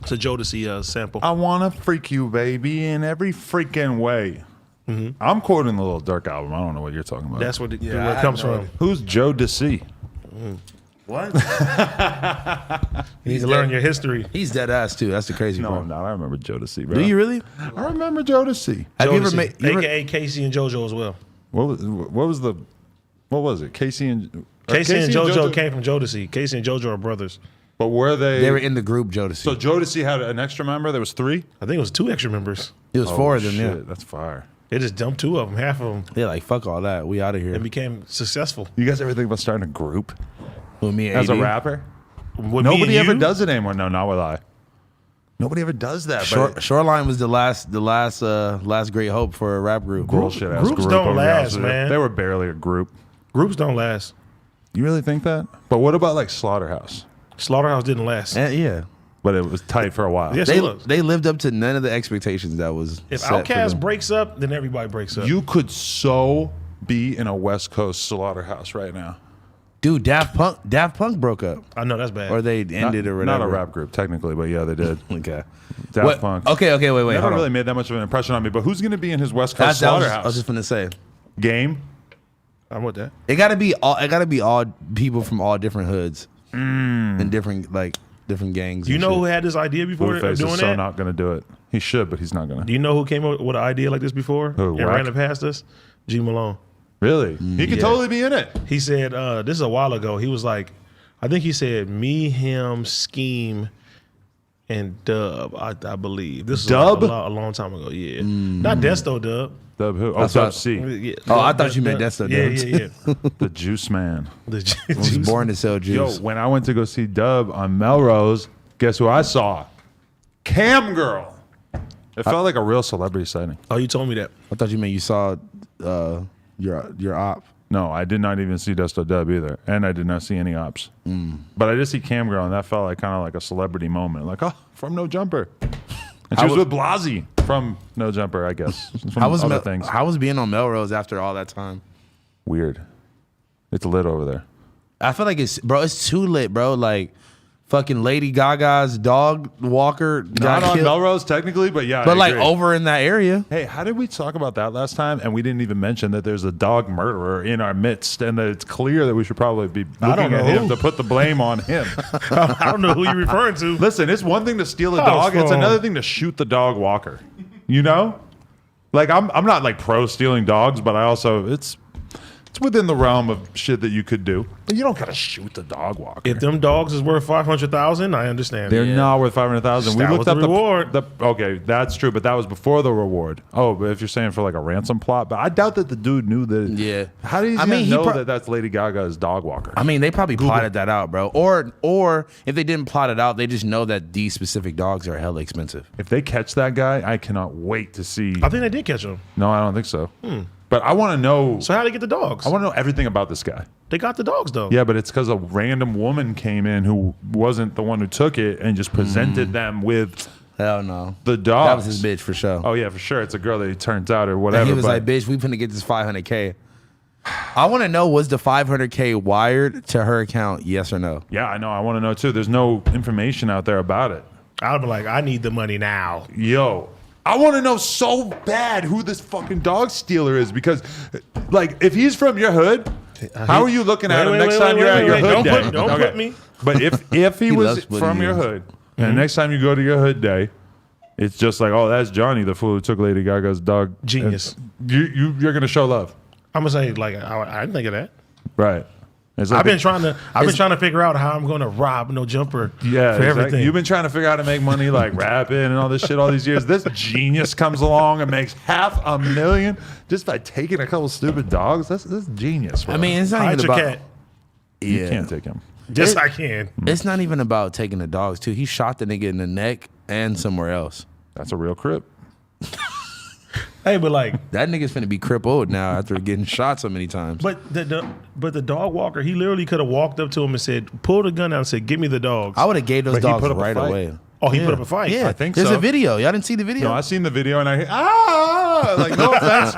It's a Jodeci sample. I want to freak you, baby, in every freaking way. I'm quoting the Little Dirk album. I don't know what you're talking about. That's where it comes from. Who's Jodeci? What? You need to learn your history. He's dead ass too. That's the crazy No, part. I'm not. I remember Jodeci, bro. Do you really? I remember Jodeci. Have you ever Jodeci, made? AKA Casey and JoJo as well. What was it? Casey and JoJo came from Jodeci. Casey and JoJo are brothers. But were they? They were in the group Jodeci. So Jodeci had an extra member. There was 3. I think it was 2 extra members. It was 4 of them. Shit, Yeah. that's fire. They just dumped 2 of them, half of them, They're like, fuck all that. We out of here. and became successful. You guys ever think about starting a group With me and as a AD? rapper? With Nobody me and ever you, does it anymore. No, not with I. Nobody ever does that. Shoreline was the last great hope for a rap group. Bullshit ass Groups group. don't over last, there. man. They were barely a group. Groups don't last. You really think that? But what about like Slaughterhouse? Slaughterhouse didn't last. Yeah. But it was tight for a while. Yes, it was. They lived up to none of the expectations that was If set for Outkast them. breaks up, then everybody breaks up. You could so be in a West Coast Slaughterhouse right now. Dude, Daft Punk broke up. I know that's bad. Or they ended or whatever. Not a rap group, technically, but yeah, they did. Okay. Daft Punk. Okay, wait. Never hold really on. made that much of an impression on me, but who's going to be in his West Coast I Slaughterhouse? was just gonna say. Game? I'm with that. It gotta be all people from all different hoods. And different gangs. Do you and know shit. who had this idea before Blueface doing is so that? not going to do it. He should, but he's not going Do to. you know who came up with an idea like this before Who, and Wack? ran it past us? G Malone. Really? He could yeah. totally be in it. He said, this is a while ago. He was like, I think he said me, him, Scheme, and Dub, I believe. This was Dub? a long time ago, yeah. Not Desto Dub. Dub who? Oh, That's Dub what- C. Yeah, Oh, I thought you meant Desto Yeah, Dub. yeah. The Juice Man. The I was born to sell Yo, juice. when I went to go see Dub on Melrose, guess who I saw? Cam Girl. It felt like a real celebrity sighting. Oh, you told me that. I thought you meant you saw your op. No, I did not even see Desto Dub either, and I did not see any ops. But I did see Cam Girl, and that felt like kind of like a celebrity moment. Like, oh, from No Jumper, and she was with Blasey from No Jumper, I guess. From other things. How was being on Melrose after all that time? Weird. It's lit over there. I feel like it's too lit, bro. Like fucking Lady Gaga's dog walker Not got on killed. Melrose technically, but yeah. But I like agree. over in that area. Hey, how did we talk about that last time? And we didn't even mention that there's a dog murderer in our midst, and that it's clear that we should probably be looking at him to put the blame on him. I don't know who you're referring to. Listen, it's one thing to steal a dog; it's Housephone. another thing to shoot the dog walker. You know, like I'm not like pro stealing dogs, but I also it's within the realm of shit that you could do. But you don't gotta shoot the dog walker. If them dogs is worth 500,000, I understand. They're not worth 500,000. We That looked was up the reward. Okay, that's true, but that was before the reward. Oh, but if you're saying for like a ransom plot, but I doubt that the dude knew that. Yeah. How do you I mean, he know pro- that that's Lady Gaga's dog walker? I mean, they probably plotted that out, bro. Or if they didn't plot it out, they just know that these specific dogs are hella expensive. If they catch that guy, I cannot wait to see. I think they did catch him. No, I don't think so. But I want to know. So how'd they get the dogs? I want to know everything about this guy. They got the dogs, though. Yeah, but it's because a random woman came in who wasn't the one who took it and just presented them with Hell no. the dogs. That was his bitch for sure. Oh yeah, for sure. It's a girl that he turns out or whatever. And he was but like, bitch, we finna get this 500K. I want to know, was the 500K wired to her account, yes or no? yeah, I know. I want to know too. There's no information out there about it. I'd be like, I need the money now. Yo, I want to know so bad who this fucking dog stealer is because, like, if he's from your hood, how are you looking at him next time you're at your hood day? Don't put me. But if he was loves putting from you your in. hood, and next time you go to your hood day, it's just like, oh, that's Johnny, the fool who took Lady Gaga's dog. Genius. And you're gonna show love, I'm gonna say, like, I didn't think of that. right? It's like I've been trying to figure out how I'm gonna rob No Jumper Yeah, for exactly. everything. You've been trying to figure out how to make money like rapping and all this shit all these years. This genius comes along and makes $500,000 just by taking a couple stupid dogs. That's genius. Bro. I mean, it's not Hide even your about. cat. you Yeah. can't take him. Yes, I can. It's not even about taking the dogs, too. He shot the nigga in the neck and somewhere else. That's a real crip. Hey, but like, That nigga's finna be crippled now after getting shot so many times. but the dog walker, he literally could have walked up to him and said, pull the gun out and said, "Give me the dogs." I would have gave those But he dogs put up a right fight. away. Oh, he put up a fight. Yeah, I think there's so. a video. Y'all didn't see the video? No, I seen the video and like no offense,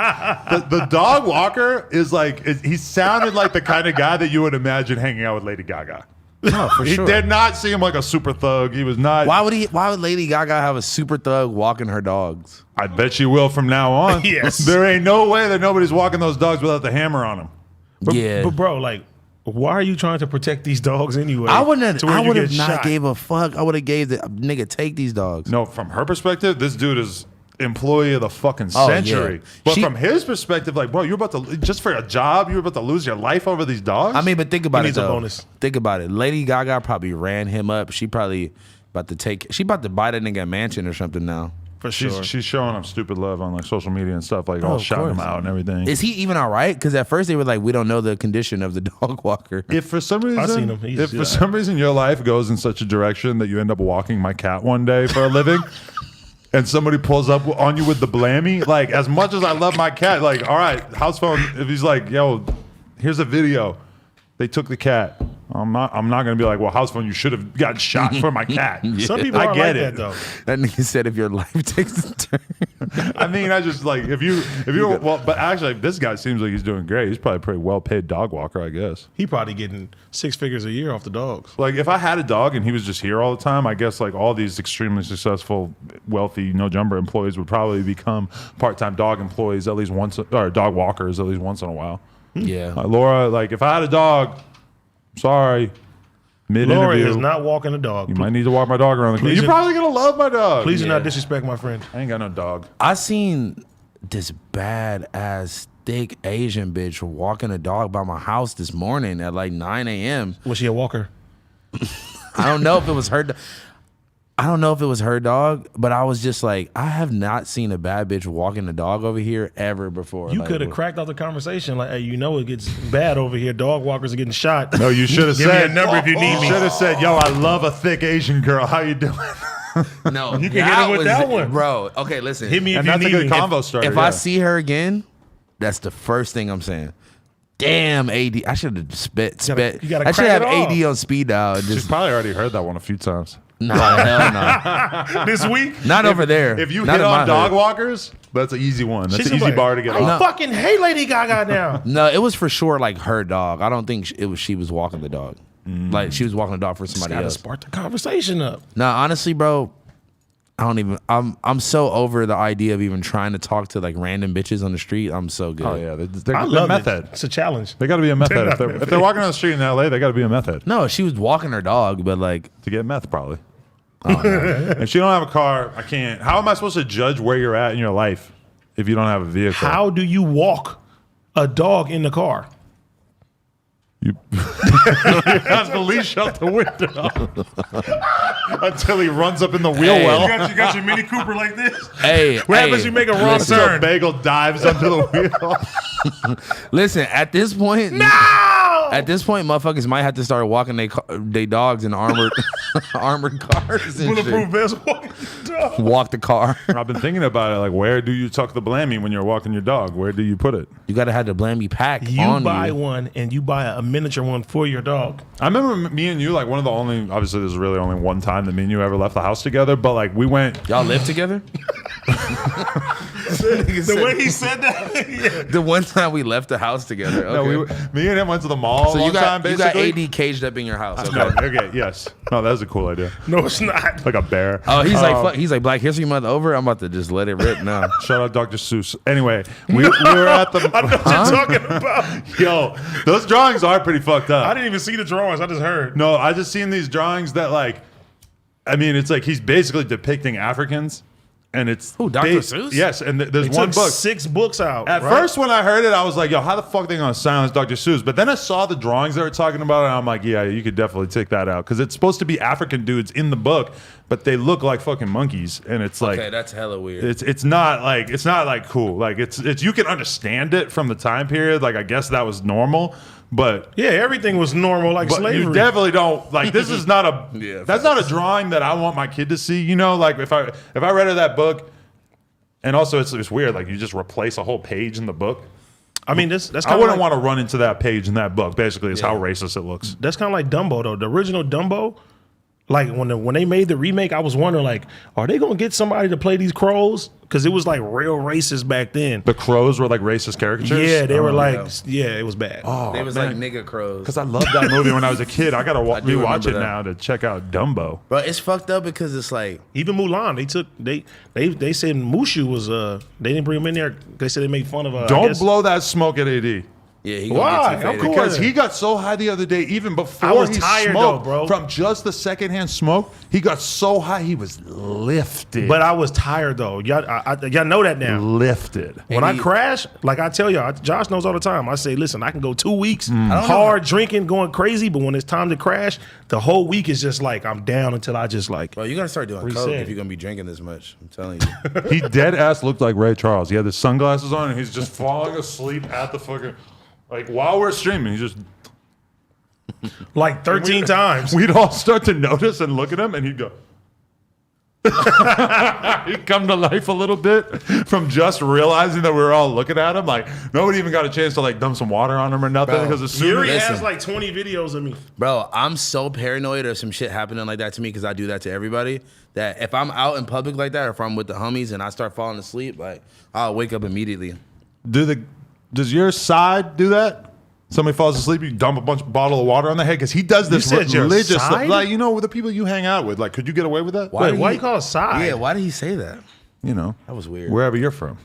the dog walker is like he sounded like the kind of guy that you would imagine hanging out with Lady Gaga. No, for He sure. did not seem like a super thug. He was not. Why would Lady Gaga have a super thug walking her dogs? I bet she will from now on. Yes. There ain't no way that nobody's walking those dogs without the hammer on them. Yeah. But bro, like, why are you trying to protect these dogs anyway? I wouldn't to where I you would get have not shot? gave a fuck. I would have gave the nigga take these dogs. No, from her perspective, this dude is employee of the fucking Oh, century. yeah. But from his perspective, like, bro, you're about to just for a job, you're about to lose your life over these dogs. I mean, but think about He it needs a though. bonus. Think about it. Lady Gaga probably ran him up. She probably about to buy that nigga a mansion or something now. For sure. she's showing him stupid love on like social media and stuff, like all of shouting him course. out and everything. Is he even all right? Because at first they were like, we don't know the condition of the dog walker. If for some reason, seen him. He's- if for some reason your life goes in such a direction that you end up walking my cat one day for a living, and somebody pulls up on you with the blammy, like as much as I love my cat, like all right, Housephone, if he's like, yo, here's a video, they took the cat. I'm not gonna be like, well, Housephone, you should have gotten shot for my cat. Some people I are get like it. that though. That nigga said, if your life takes a turn. I mean, I just like if you well, but actually, this guy seems like he's doing great. He's probably a pretty well paid dog walker, I guess. He probably getting 6 figures a year off the dogs. Like if I had a dog and he was just here all the time, I guess like all these extremely successful, wealthy no jumper employees would probably become part-time dog employees at least once, or dog walkers at least once in a while. Yeah. Laura, like if I had a dog, sorry, mid Lori interview, is not walking a dog. you might need to walk my dog around the Please You're probably gonna love my dog. Please do Yeah. not disrespect my friend. I ain't got no dog. I seen this bad ass thick Asian bitch walking a dog by my house this morning at like 9 a.m. Was she a walker? I don't know if it was her. I don't know if it was her dog, but I was just like, I have not seen a bad bitch walking a dog over here ever before. You Like, could have cracked off the conversation like, hey, you know it gets bad over here. Dog walkers are getting shot. No, you should have Give me said a number if you need me. Should have said, yo, I love a thick Asian girl. How you doing? No, You can hit him with that one. bro. Okay, listen. Hit me if And you that's a need good me. combo starter. If yeah. I see her again, that's the first thing I'm saying. Damn, AD. I should have spit. you gotta I should crack have it off. AD on speed dial. And She's just probably already heard that one a few times. nah, hell no. This week, Not over there. If you Not hit in my on dog hood. walkers, that's an easy one. That's she's an easy like, bar to get I off. fucking hate Lady Gaga now. No, it was for sure like her dog. I don't think it was she was walking the dog. Like she was walking the dog for somebody Gotta else. spark the conversation up. No, honestly, bro, I don't even. I'm so over the idea of even trying to talk to like random bitches on the street. I'm so good. Oh yeah, they're I love meth it. head. It's a challenge. They got to be a meth head. not If they're walking on the street in LA, they got to be a meth head No, she was walking her dog, but like to get meth probably. If she don't have a car, I can't. How am I supposed to judge where you're at in your life if you don't have a vehicle? How do you walk a dog in the car? You has the leash out the window until he runs up in the wheel Hey. well. You got your Mini Cooper like this. hey, What happens if you make a wrong listen, turn? Bagel dives under the wheel. Listen, at this point, No! at this point, motherfuckers might have to start walking they dogs in armored armored cars and Bulletproof shit. vest walking the dog. Walk the car. I've been thinking about it. Like, where do you tuck the blammy when you're walking your dog? Where do you put it? You gotta have the blammy pack You on buy you. one and you buy a miniature one for your dog. I remember me and you, like one of the only, obviously this is really only one time that me and you ever left the house together, but like we went, Y'all live together? The way he said that, yeah. The one time we left the house together. Okay. no, me and him went to the mall so one you got time, you got basically. AD caged up in your house. Okay. No, okay, yes. No, that was a cool idea. No, it's not. Like a bear. Oh, he's like fuck, he's like Black History Month over. I'm about to just let it rip now. Shout out Dr. Seuss. Anyway, we were at the. I know what you're talking about. Yo, those drawings are pretty fucked up. I didn't even see the drawings. I just heard. No, I just seen these drawings that like, I mean, it's like he's basically depicting Africans, and it's Who, Dr. Seuss? Yes, and there's They one took book. 6 books out. At right? first, when I heard it, I was like, "Yo, how the fuck they gonna silence Dr. Seuss?" But then I saw the drawings they were talking about, and I'm like, "Yeah, you could definitely take that out because it's supposed to be African dudes in the book, but they look like fucking monkeys, and it's like." Okay, that's hella weird. It's not like cool. Like it's you can understand it from the time period. Like I guess that was normal, but yeah, everything was normal like slavery. you definitely don't like. This is not a. Yeah, that's not a drawing that I want my kid to see. You know, like if I read her that book, and also it's weird. Like you just replace a whole page in the book. I mean, that's I kind of wouldn't like, want to run into that page in that book. Basically, is how racist it looks. that's kind of like Dumbo though. The original Dumbo, Like when they made the remake, I was wondering like, are they gonna get somebody to play these crows? Because it was like real racist back then. The crows were like racist caricatures? Yeah, they were like, yeah, it was bad. Oh, They was like nigga crows. Because I loved that movie when I was a kid. I gotta do rewatch remember it that. now to check out Dumbo. Bro, it's fucked up because it's like, Even Mulan, they said Mushu was they didn't bring him in there. They said they made fun of. I Don't guess- blow that smoke at AD. yeah, he Why? gonna get too Of faded. course. Because he got so high the other day, even before I was he tired smoked, though, bro. from just the secondhand smoke, he got so high he was lifted. But I was tired though. Y'all know that now. lifted. When I crash, like I tell y'all, Josh knows all the time. I say, listen, I can go 2 weeks hard drinking, going crazy, but when it's time to crash, the whole week is just like I'm down until I just like. Bro, you gotta start doing Reset. coke if you're gonna be drinking this much. I'm telling you. He dead ass looked like Ray Charles. He had his sunglasses on and he's just falling asleep at the fucking, like while we're streaming, he's just. Like 13 times. We'd all start to notice and look at him, and he'd go. He'd come to life a little bit from just realizing that we were all looking at him. Like nobody even got a chance to like dump some water on him or nothing Bro, because as soon Yuri as has Listen. like 20 videos of me. Bro, I'm so paranoid of some shit happening like that to me because I do that to everybody. That if I'm out in public like that, or if I'm with the homies and I start falling asleep, like I'll wake up immediately. does your side do that? Somebody falls asleep, you dump a bottle of water on their head because he does this You said your religious side? like with the people you hang out with. Like, could you get away with that? Wait, did why he- you call it side? Yeah, why did he say that? You know, That was weird. wherever you're from.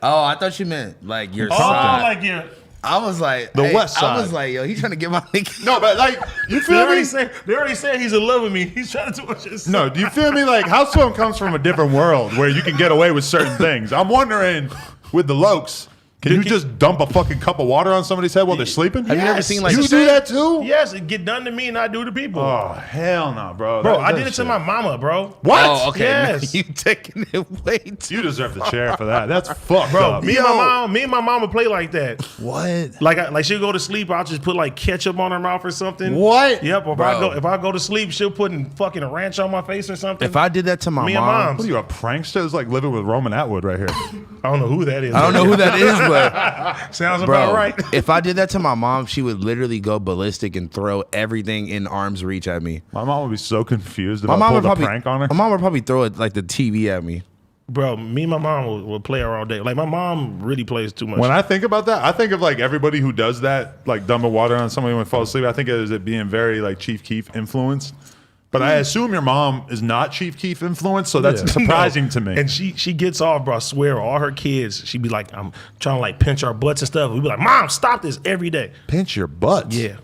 Oh, I thought you meant like your Oh, side. like you. I was like The west I was side. like, yo, he trying to get my nigga. No, but like, you They feel already, me? they already said he's in love with me. He's trying to do what you said. No, do you feel me? Like, Housephone comes from a different world where you can get away with certain things. I'm wondering, with the Lokes, can you just dump a fucking cup of water on somebody's head while they're sleeping? Have you ever seen like You do that too? Yes, it get done to me and I do to people. Oh, hell no, bro. Bro, That- I that did it to shit. my mama, bro. What? Oh, okay. Yes. You taking it way too. You deserve the chair for that. That's fucked Bro, up. me and my mama play like that. What? Like she'll go to sleep, I'll just put like ketchup on her mouth or something. What? Yep. Or Bro. if I go to sleep, she'll put fucking a ranch on my face or something. If I did that to my Me and mom, Moms. What are you, a prankster? It's like living with Roman Atwood right here. I don't know who that is. I don't know who that is, but Sounds bro, about right. if I did that to my mom, she would literally go ballistic and throw everything in arm's reach at me. My mom would be so confused if My I mom pulled would a probably prank on her. My mom would probably throw it like the TV at me. Bro, me and my mom will play her all day. Like my mom really plays too much. When I think about that, I think of like everybody who does that, like dumping water on somebody when they fall asleep. I think of it being very like Chief Keef influenced. But I assume your mom is not Chief Keef influenced, so that's Yeah. surprising No. to me. And she gets off, bro. I swear, all her kids, she'd be like, I'm trying to like pinch our butts and stuff. We'd be like, Mom, stop this every day. Pinch your butt. Yeah.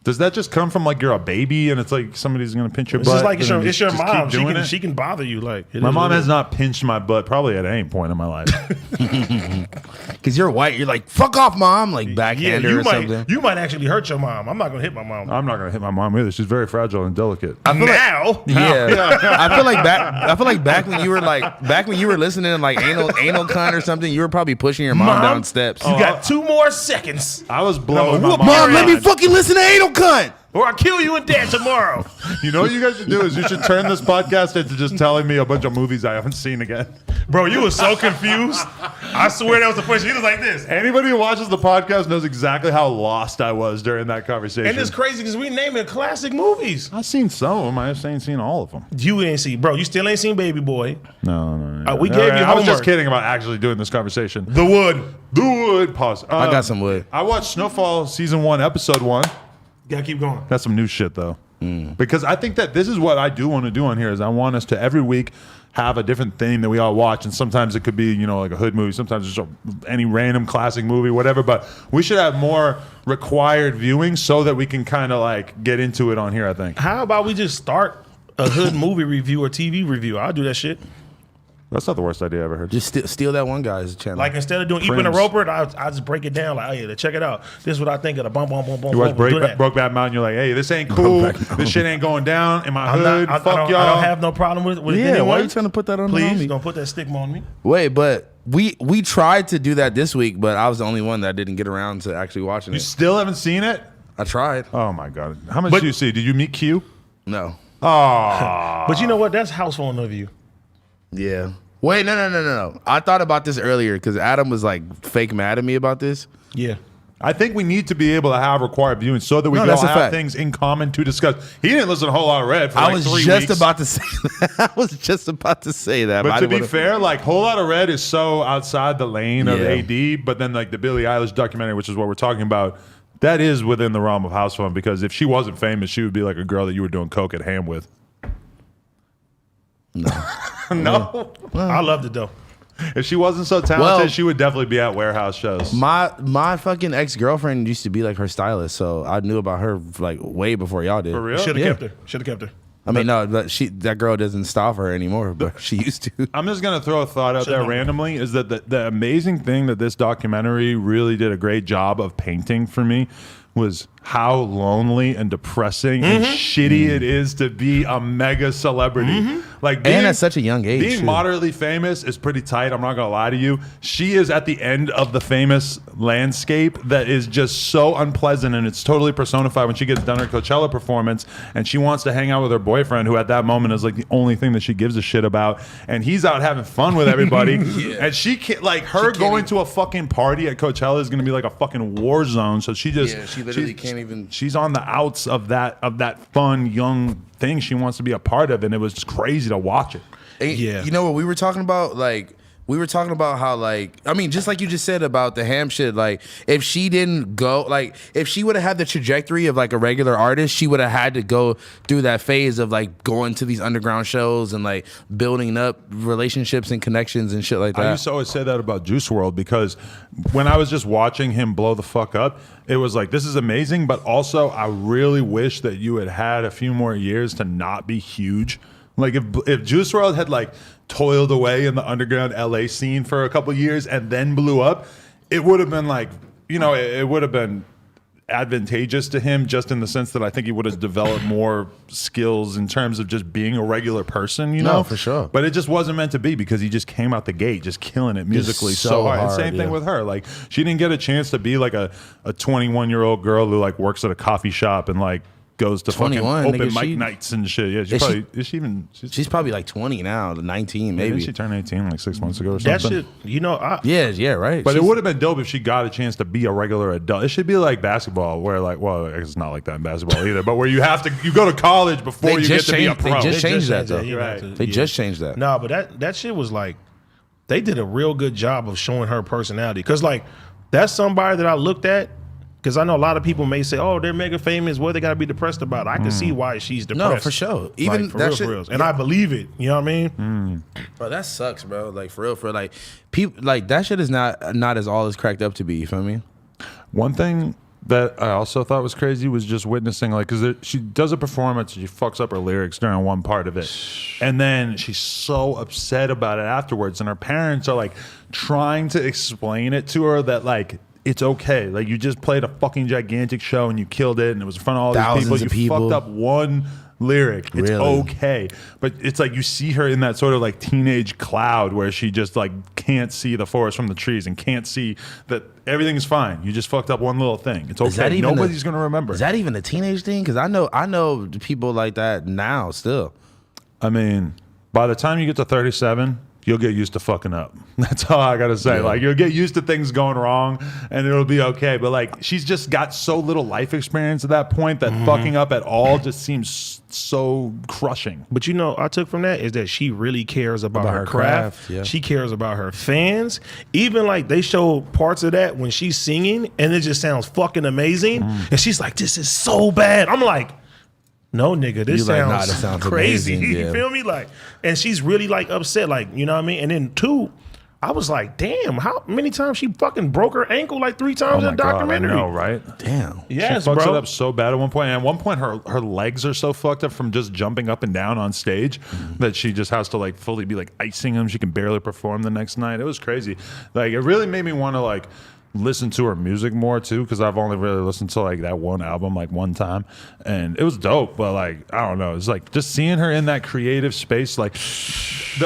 Does that just come from like you're a baby and it's like somebody's gonna pinch your It's butt? just like it's and your, it's your just mom. keep doing it? She can bother you. Like it My is mom what it has is. not pinched my butt probably at any point in my life. Cause you're white, you're like, fuck off, mom, like Yeah, backhander you or something. you might actually hurt your mom. I'm not gonna hit my mom. I'm not gonna hit my mom either. She's very fragile and delicate. Now, Yeah, I feel like back when you were listening to like anal cunt or something, you were probably pushing your mom down steps. You got 2 more seconds, I was blowing my whoop mom. Mom, let me mind. fucking listen to anal cunt. or I kill you and dad tomorrow. You know what you guys should do is you should turn this podcast into just telling me a bunch of movies I haven't seen again. Bro, you were so confused. I swear that was the first. He was like this. Anybody who watches the podcast knows exactly how lost I was during that conversation. And it's crazy because we naming classic movies. I've seen some of them. I ain't seen all of them. You ain't seen, bro. You still ain't seen Baby Boy. No. We gave you I was just homework. kidding about actually doing this conversation. The Wood. The wood. Pause. I got some wood. I watched Snowfall season 1, episode 1. Gotta keep going. That's some new shit though. Because I think that this is what I do want to do on here is I want us to every week have a different thing that we all watch, and sometimes it could be like a hood movie, sometimes it's just any random classic movie, whatever. But we should have more required viewing so that we can kind of like get into it on here. I think How about we just start a hood movie review or TV review? I'll do that shit. that's not the worst idea I ever heard. Just steal that one guy's channel. Like instead of doing Eeping and Prince. Roper, I just break it down. Like, oh yeah, check it out. This is what I think of the bum bum bum bum. You watch bum. Do that. Brokeback Mountain, you're like, hey, this ain't cool. This shit ain't going down in my hood. I Fuck don't, y'all. I don't have no problem with yeah, anyone. why are you trying to put that on Please, the homie? don't put that stigma on me. Wait, but we tried to do that this week, but I was the only one that didn't get around to actually watching You it. still haven't seen it? I tried. Oh my god! How much did you see? Did you meet Q? No. Oh, But you know what? That's Housephone of you. Yeah. Wait, no. I thought about this earlier because Adam was like fake mad at me about this. Yeah. I think we need to be able to have required viewing so that we can all have things in common to discuss. He didn't listen to a whole lot of Red for like 3 weeks. I was just about to say that. I was just about to say that. But to be fair, like Whole Lot of Red is so outside the lane of AD, but then like the Billie Eilish documentary, which is what we're talking about, that is within the realm of Housephone, because if she wasn't famous, she would be like a girl that you were doing coke at Ham with. No. No? I loved it though. If she wasn't so talented, she would definitely be at warehouse shows. My fucking ex-girlfriend used to be like her stylist, so I knew about her like way before y'all did. For real? Should have kept her. Should have kept her. I mean, no, but that girl doesn't style for her anymore, but she used to. I'm just going to throw a thought out there randomly, is that the amazing thing that this documentary really did a great job of painting for me was how lonely and depressing and shitty it is to be a mega celebrity. Like being, and at such a young age. Being moderately famous is pretty tight. I'm not going to lie to you. She is at the end of the famous landscape that is just so unpleasant, and it's totally personified when she gets done her Coachella performance and she wants to hang out with her boyfriend, who at that moment is like the only thing that she gives a shit about, and he's out having fun with everybody. And she can't, like, her going to a fucking party at Coachella is going to be like a fucking war zone. So she just she literally can't even. She's on the outs of that fun young thing she wants to be a part of, and it was just crazy to watch it. Yeah, you know what we were talking about? Like, we were talking about how, like, I mean, just like you just said about the Ham shit, like, if she didn't go, like, if she would have had the trajectory of like a regular artist, she would have had to go through that phase of like going to these underground shows and like building up relationships and connections and shit like that. I used to always say that about Juice WRLD, because when I was just watching him blow the fuck up, it was like, this is amazing, but also I really wish that you had had a few more years to not be huge. Like if Juice WRLD had like toiled away in the underground LA scene for a couple years and then blew up, it would have been like, you know, it would have been advantageous to him, just in the sense that I think he would have developed more skills in terms of just being a regular person, you know? No, for sure. But it just wasn't meant to be, because he just came out the gate just killing it musically so hard. And same thing with her. Like, she didn't get a chance to be like a 21-year-old girl who like works at a coffee shop and like goes to fucking open mic nights and shit. Yeah, she's probably like 20 now, 19 maybe. Didn't she turned 18 like 6 months ago or something? That shit, you know. Yeah, right. But it would have been dope if she got a chance to be a regular adult. It should be like basketball, where like, well, it's not like that in basketball either, but where you go to college before you get to be a pro. They just changed that though. Right. They just changed that. No, but that shit was like, they did a real good job of showing her personality. Because like, that's somebody that I looked at. Because I know a lot of people may say, "Oh, they're mega famous. What they got to be depressed about?" I can see why she's depressed. No, for sure. Even like, for real. And I believe it. You know what I mean? Bro, that sucks, bro. Like, for real. Like, people, like, that shit is not as all it's cracked up to be. You feel me? One thing that I also thought was crazy was just witnessing, like, because she does a performance and she fucks up her lyrics during one part of it, and then she's so upset about it afterwards, and her parents are like trying to explain it to her that like, it's okay. Like, you just played a fucking gigantic show and you killed it, and it was in front of all Thousands these people. You fucked up one lyric. It's okay. But it's like you see her in that sort of like teenage cloud where she just like can't see the forest from the trees and can't see that everything's fine. You just fucked up one little thing. It's okay. Nobody's going to remember. Is that even a teenage thing? Because I know people like that now still. I mean, by the time you get to 37, you'll get used to fucking up. That's all I gotta say. Yeah. Like, you'll get used to things going wrong and it'll be okay. But like, she's just got so little life experience at that point that fucking up at all just seems so crushing. But you know, I took from that is that she really cares about her craft. Yeah. She cares about her fans. Even like, they show parts of that when she's singing and it just sounds fucking amazing. And she's like, this is so bad. I'm like, no, nigga, this sounds crazy. Amazing, yeah. You feel me? Like, and she's really like upset, like, you know what I mean? And then two, I was like, damn, how many times she fucking broke her ankle? Like 3 times in the documentary. I know, right? Damn. Yes, she fucks it up so bad at one point. And at one point, her legs are so fucked up from just jumping up and down on stage that she just has to like fully be like icing them. She can barely perform the next night. It was crazy. Like, it really made me want to like listen to her music more too, because I've only really listened to like that one album like one time, and it was dope, but like, I don't know, it's like just seeing her in that creative space. Like,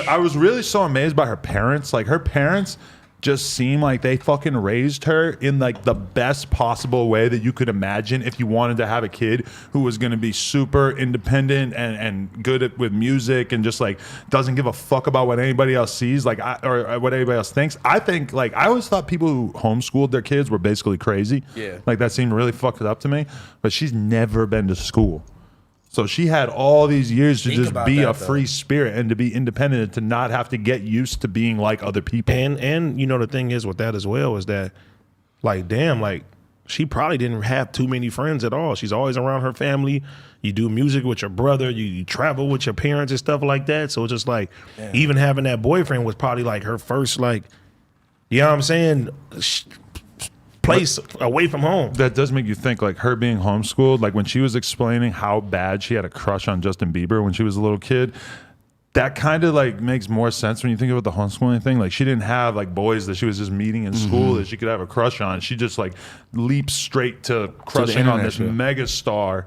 I was really so amazed by her parents. Like, her parents just seem like they fucking raised her in like the best possible way that you could imagine if you wanted to have a kid who was going to be super independent and good with music and just like doesn't give a fuck about what anybody else sees, like or what anybody else thinks. I think like I always thought people who homeschooled their kids were basically crazy. Yeah. Like that seemed really fucked up to me. But she's never been to school. So she had all these years to just be a free spirit and to be independent and to not have to get used to being like other people. And you know, the thing is with that as well is that, like, damn, like, she probably didn't have too many friends at all. She's always around her family. You do music with your brother. You travel with your parents and stuff like that. So it's just like, even having that boyfriend was probably like her first, like, you know what I'm saying, place away from home. That does make you think, like her being homeschooled, like when she was explaining how bad she had a crush on Justin Bieber when she was a little kid, that kind of like makes more sense when you think about the homeschooling thing. Like she didn't have like boys that she was just meeting in school that she could have a crush on. She just like leaps straight to crushing on this mega star.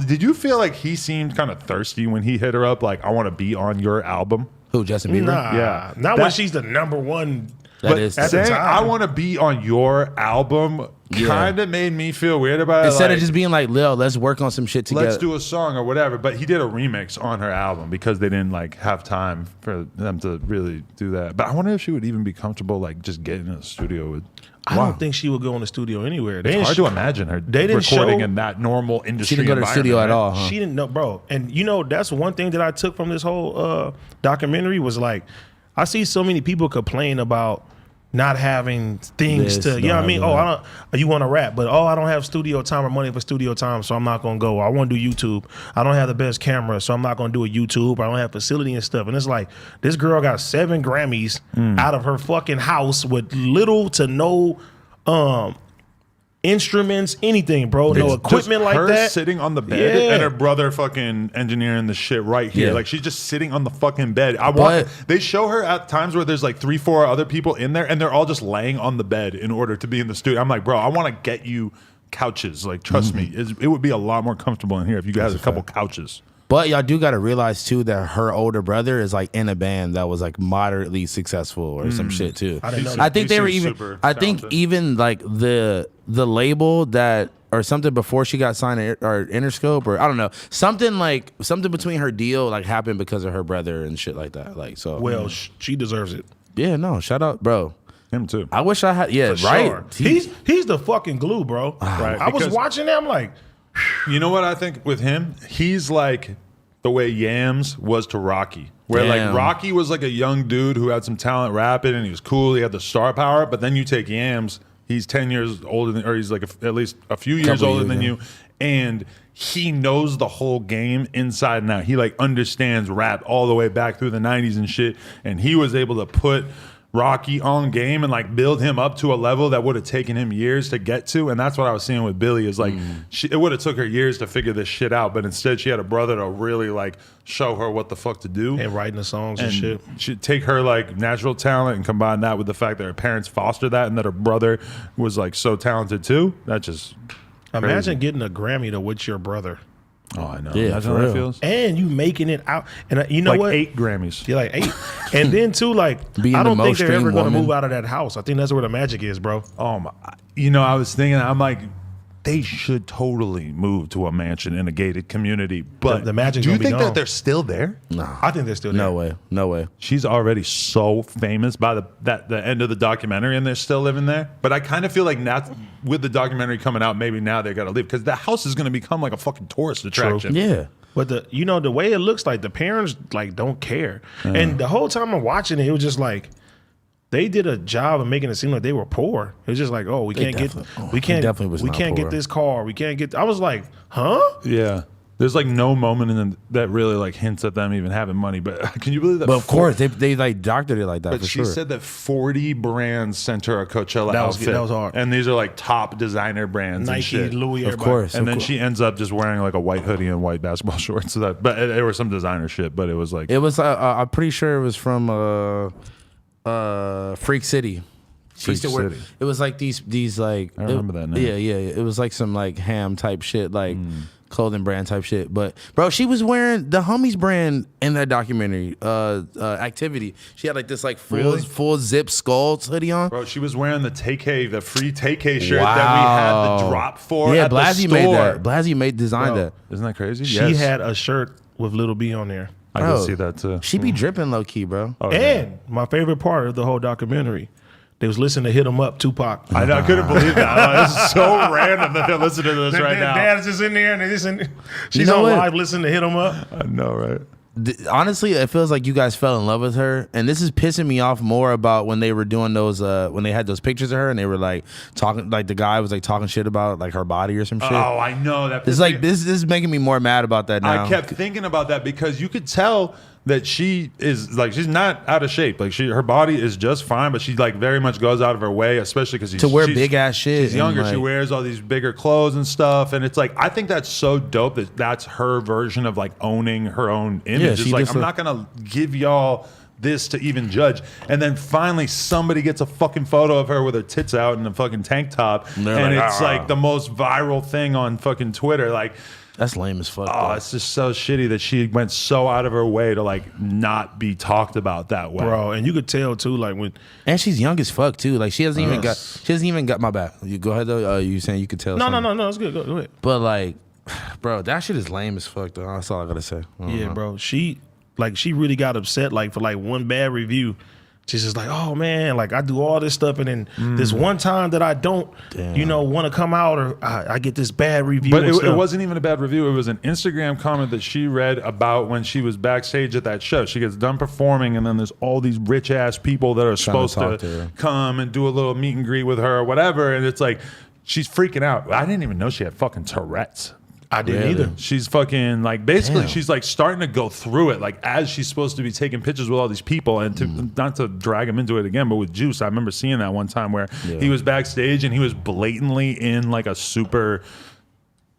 Did you feel like he seemed kind of thirsty when he hit her up like, I want to be on your album? Who, Justin Bieber? Nah, yeah. Not when she's the #1. But saying I want to be on your album kind of made me feel weird about it. Instead of just being like, Lil, let's work on some shit together. Let's do a song or whatever. But he did a remix on her album because they didn't like have time for them to really do that. But I wonder if she would even be comfortable like just getting in the studio with. I don't think she would go in the studio anywhere. It's hard to imagine her recording in that normal industry. She didn't go to the studio at all. Huh? She didn't know, bro. And you know, that's one thing that I took from this whole documentary was like, I see so many people complain about not having things you know what I mean? You want to rap, but I don't have studio time or money for studio time, so I'm not going to go. I want to do YouTube. I don't have the best camera, so I'm not going to do a YouTube. I don't have facility and stuff. And it's like, this girl got 7 Grammys out of her fucking house with little to no instruments, anything, bro. No equipment like that. Sitting on the bed and her brother fucking engineering the shit right here. Like she's just sitting on the fucking bed. They show her at times where there's like 3-4 other people in there and they're all just laying on the bed in order to be in the studio. I'm like, bro, I want to get you couches. Like, trust me, it would be a lot more comfortable in here if you guys had a couple couches. But y'all do got to realize too that her older brother is like in a band that was like moderately successful or some shit too. I think they were even. I think even like the label that or something before she got signed or Interscope or I don't know something between her deal like happened because of her brother and shit like that. Like so. Well, she deserves it. Yeah, no, shout out, bro. Him too. I wish I had. Yeah, for right. Sure. He's the fucking glue, bro. Right. I was watching that. I'm like. You know what I think with him? He's like the way Yams was to Rocky. Where like Rocky was like a young dude who had some talent rapping and he was cool. He had the star power. But then you take Yams, he's 10 years older than, or he's like at least a few years older than you. And he knows the whole game inside and out. He like understands rap all the way back through the 90s and shit. And he was able to put Rocky on game and like build him up to a level that would have taken him years to get to. And that's what I was seeing with Billie is like it would have took her years to figure this shit out, but instead she had a brother to really like show her what the fuck to do and writing the songs and shit. She'd take her like natural talent and combine that with the fact that her parents fostered that and that her brother was like so talented too. That just imagine getting a Grammy to with your brother. Oh, I know. Yeah, that's how that feels. And you making it out. And you know like what? 8 Grammys. You're like 8. And then too, like, I don't think they're ever going to move out of that house. I think that's where the magic is, bro. Oh my! You know, I was thinking, I'm like, they should totally move to a mansion in a gated community. But the magic. Do you think that they're still there? No, I think they're still there. No way. She's already so famous by the end of the documentary, and they're still living there. But I kind of feel like now, with the documentary coming out, maybe now they got to leave because the house is going to become like a fucking tourist attraction. True. Yeah. But the way it looks like the parents like don't care, and the whole time I'm watching it, it was just like. They did a job of making it seem like they were poor. It was just like, we can't get this car. We can't get. I was like, huh? Yeah. There's like no moment in them that really like hints at them even having money. But can you believe that? But of course, they like doctored it like that. But for she said that 40 brands sent her a Coachella outfit. That was hard. And these are like top designer brands. Nike, and shit. Louis, of course. And then she ends up just wearing like a white hoodie and white basketball shorts. But it was some designer shit. But it was like I'm pretty sure it was from. Freak City. It was like these like I remember that now. Yeah. It was like some like ham type shit. Like clothing brand type shit. But bro, she was wearing the Homies brand in that documentary, Activity. She had like this like full zip Skulls hoodie on. Bro, she was wearing the free TK shirt that we had the drop for at the store. Made that. Blasey designed that. Isn't that crazy? She had a shirt with Lil B on there. I can see that too. She be dripping low key, bro. Oh, and my favorite part of the whole documentary, they was listening to Hit 'Em Up, Tupac. I couldn't believe that. This is so random that they're listening to this right now. Dad's just in there and she's on live listening to Hit 'Em Up. I know, right? Honestly, it feels like you guys fell in love with her, and this is pissing me off more about when they were doing those when they had those pictures of her and they were like talking, like the guy was like talking shit about like her body or some shit. Oh, I know that. It's like this is making me more mad about that now. I kept thinking about that because you could tell that she is like, she's not out of shape. Like her body is just fine, but she like very much goes out of her way, especially because to wear big ass shit. She's younger. Like, she wears all these bigger clothes and stuff, and it's like I think that's so dope that that's her version of like owning her own image. Yeah, it's like I'm not gonna give y'all this to even judge, and then finally somebody gets a fucking photo of her with her tits out in a fucking tank top, and it's like the most viral thing on fucking Twitter. Like, that's lame as fuck. Oh, it's just so shitty that she went so out of her way to like not be talked about that way, bro. And you could tell too, like and she's young as fuck too. Like she hasn't even got my back. You go ahead though. You saying you could tell? No, it's good. Go ahead. But like, bro, that shit is lame as fuck though. That's all I gotta say. Yeah, bro. She really got upset like for like one bad review. She's just like, oh man, like I do all this stuff, and then this one time that I don't, want to come out, or I get this bad review. But it wasn't even a bad review. It was an Instagram comment that she read about when she was backstage at that show. She gets done performing, and then there's all these rich ass people that are supposed to come and do a little meet and greet with her or whatever, and it's like she's freaking out. I didn't even know she had fucking Tourette's. I didn't either. She's fucking like basically she's like starting to go through it like as she's supposed to be taking pictures with all these people, and to not to drag him into it again, but with Juice, I remember seeing that one time where he was backstage and he was blatantly in like a super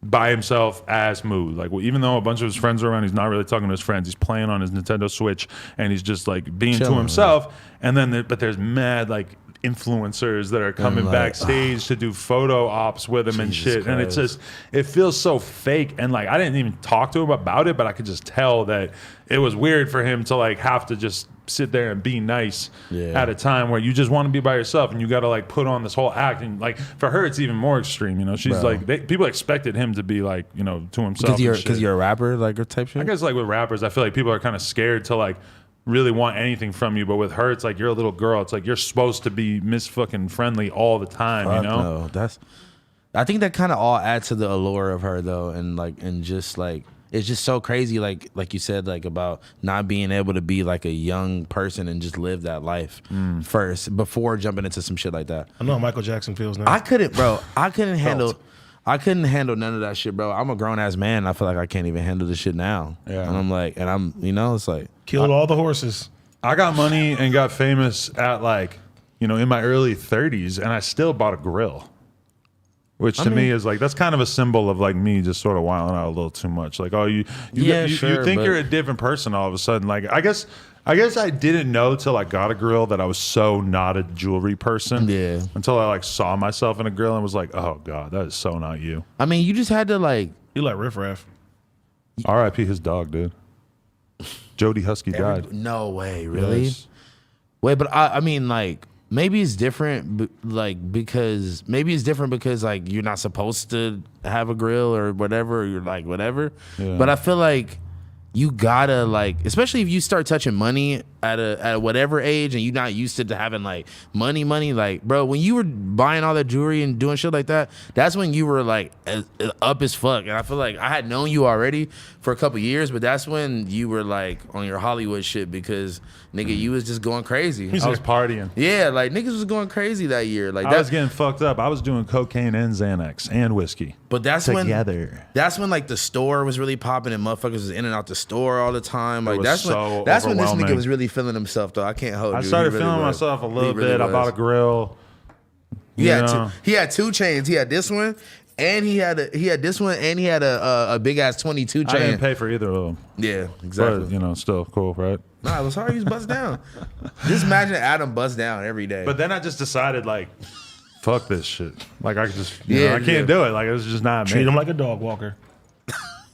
by himself ass mood. Like, even though a bunch of his friends are around, he's not really talking to his friends. He's playing on his Nintendo Switch and he's just like being to himself. Right? And then but there's mad like influencers that are coming backstage to do photo ops with him and shit. Christ. And it's just, it feels so fake. And like, I didn't even talk to him about it, but I could just tell that it was weird for him to like have to just sit there and be nice at a time where you just want to be by yourself and you got to like put on this whole act. And like for her, it's even more extreme. You know, she's like, people expected him to be like, you know, to himself. Because you're a rapper, like, or type shit? I guess like with rappers, I feel like people are kind of scared to like really want anything from you, but with her, it's like you're a little girl. It's like you're supposed to be Miss fucking friendly all the time, you know? No, I think that kind of all adds to the allure of her though, and like, and just like, it's just so crazy, like you said, like about not being able to be like a young person and just live that life first before jumping into some shit like that. I know how Michael Jackson feels now. I couldn't handle none of that shit, bro. I'm a grown ass man. I feel like I can't even handle this shit now. Yeah. And I'm like, it's like killed all the horses. I got money and got famous at like, in my early 30s, and I still bought a grill. Which to me is like, that's kind of a symbol of like me just sort of wilding out a little too much. Like, oh, you think you're a different person all of a sudden. Like, I guess I didn't know till I got a grill that I was so not a jewelry person. Yeah. Until I like saw myself in a grill and was like, oh God, that is so not you. I mean, you just had to like. You like Riff Raff. R.I.P. his dog, dude. Jody Husky died. No way, really? Yes. Wait, but I mean, like, maybe it's different, because like you're not supposed to have a grill or whatever. Or you're like whatever. Yeah. But I feel like you gotta like, especially if you start touching money at whatever age and you're not used to having like money, like, bro, when you were buying all that jewelry and doing shit like that, that's when you were like up as fuck. And I feel like I had known you already for a couple years, but that's when you were like on your Hollywood shit because nigga, you was just going crazy. I was partying. Yeah, like niggas was going crazy that year. Like I was getting fucked up. I was doing cocaine and Xanax and whiskey. But that's when like the store was really popping and motherfuckers was in and out the store all the time. Like that's when this nigga was really feeling himself though. I can't hold you. I started feeling myself a little bit. I bought a grill. He had 2 chains. He had this one. And he had this one, and he had a big ass 22 chain. I didn't pay for either of them. Yeah, exactly. But, still cool, right? Nah, it was hard. He was bust down. Just imagine Adam bust down every day. But then I just decided, like, fuck this shit. Like, I could just, I can't do it. Like, it was just not me. Treat him like a dog walker.